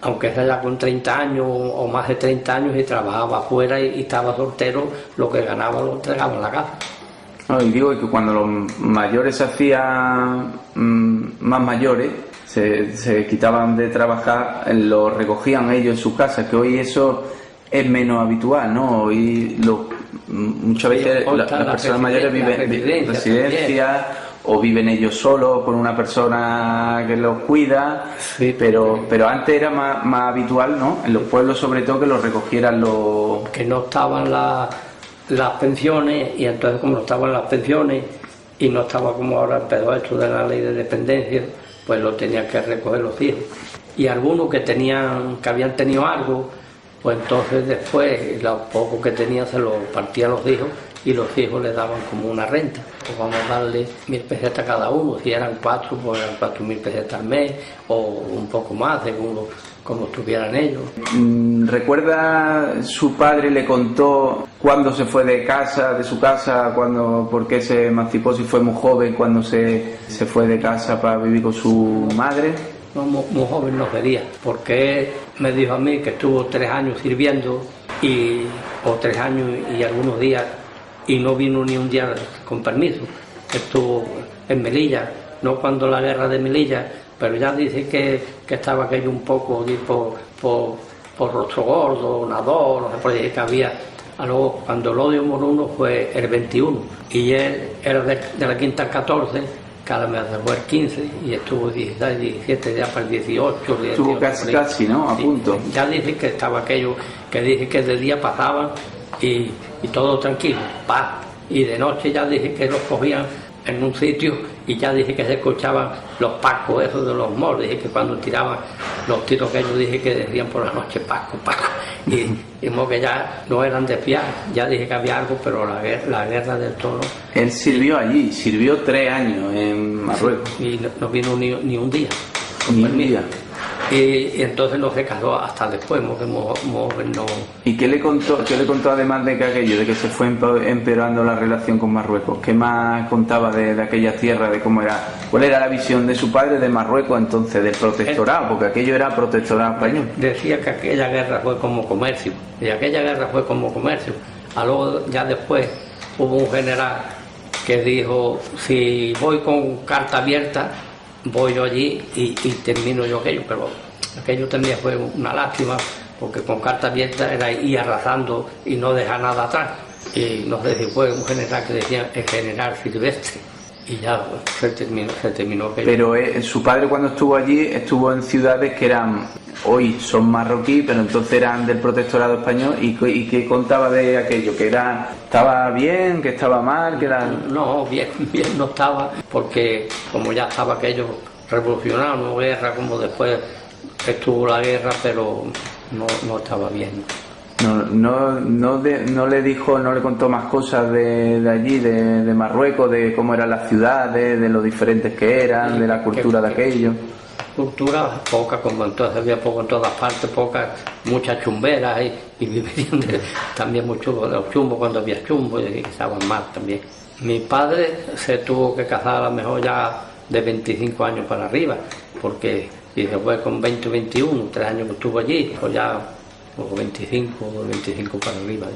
[SPEAKER 1] Aunque sea ya con 30 años o más de 30 años y trabajaba afuera y estaba soltero, lo que ganaba lo entregaba en la casa.
[SPEAKER 2] No, y digo que cuando los mayores se hacían más mayores, se quitaban de trabajar, lo recogían ellos en sus casas, que hoy eso es menos habitual, ¿no? Hoy muchas veces las personas mayores viven en residencias o viven ellos solos con una persona que los cuida,
[SPEAKER 1] sí,
[SPEAKER 2] pero antes era más habitual, ¿no? En los pueblos sobre todo que los recogieran los...
[SPEAKER 1] Que no estaban las pensiones y entonces como no estaban las pensiones y no estaba como ahora el pedo esto de la ley de dependencia, pues lo tenían que recoger los hijos. Y algunos que habían tenido algo, pues entonces después lo poco que tenían se lo partían los hijos y los hijos le daban como una renta. Pues vamos a darle 1.000 pesetas a cada uno, si eran 4, pues eran 4.000 pesetas al mes o un poco más, según como estuvieran ellos.
[SPEAKER 2] ¿Recuerda su padre le contó cuándo se fue de su casa, por qué se emancipó, si fue muy joven, cuando se fue de casa para vivir con su madre?
[SPEAKER 1] No, muy joven no sería, porque él me dijo a mí que estuvo 3 años sirviendo o 3 años y algunos días y no vino ni un día con permiso. Estuvo en Melilla, no cuando la guerra de Melilla, pero ya dice que estaba aquello un poco por Rostro Gordo, Nador, no sé por ahí que había. Luego, cuando el odio moruno fue el 21 y él era de la quinta al 14, cada mes fue el 15 y estuvo 16, 17 días para el 18.
[SPEAKER 2] Estuvo casi, ¿no? A punto.
[SPEAKER 1] Ya dice que estaba aquello, que dije que de día pasaban y todo tranquilo, paz. Y de noche ya dije que los cogían en un sitio y ya dije que se escuchaban los pacos esos de los moros. Dije que cuando tiraban los tiros que ellos dije que decían por la noche Paco. Y como que ya no eran de fiar, ya dije que había algo, pero la guerra del toro.
[SPEAKER 2] Él sirvió allí, sirvió 3 años en Marruecos.
[SPEAKER 1] Sí, y no vino ni un día.
[SPEAKER 2] Ni un día.
[SPEAKER 1] Y entonces no se casó hasta después, no.
[SPEAKER 2] ¿Y qué le contó además de que se fue empeorando la relación con Marruecos? ¿Qué más contaba de aquella tierra, de cómo era? ¿Cuál era la visión de su padre de Marruecos entonces, del protectorado? Porque aquello era protectorado español.
[SPEAKER 1] Decía que aquella guerra fue como comercio, Luego ya después hubo un general que dijo, si voy con carta abierta, voy yo allí y termino yo aquello, pero aquello también fue una lástima, porque con carta abierta era ir arrasando y no dejar nada atrás. Y no sé si fue un general que decía el general Silvestre, y ya se terminó aquello.
[SPEAKER 2] Pero su padre cuando estuvo allí, estuvo en ciudades que hoy son marroquí, pero entonces eran del protectorado español. ¿Y qué contaba de aquello? ¿Que estaba bien, que estaba mal, que era...?
[SPEAKER 1] No, bien no estaba, porque como ya estaba aquello revolucionado, no guerra, como después estuvo la guerra, pero no estaba bien.
[SPEAKER 2] No le dijo, no le contó más cosas de allí, de Marruecos, de cómo eran las ciudades, de lo diferentes que eran, de la cultura de aquello.
[SPEAKER 1] Cultura poca, como entonces había poco en todas partes, muchas chumberas y vivían también mucho de los chumbos cuando había chumbos y estaban mal también. Mi padre se tuvo que casar a lo mejor ya de 25 años para arriba, porque si se fue con 20 o 21, 3 años que estuvo allí, pues ya 25 para arriba.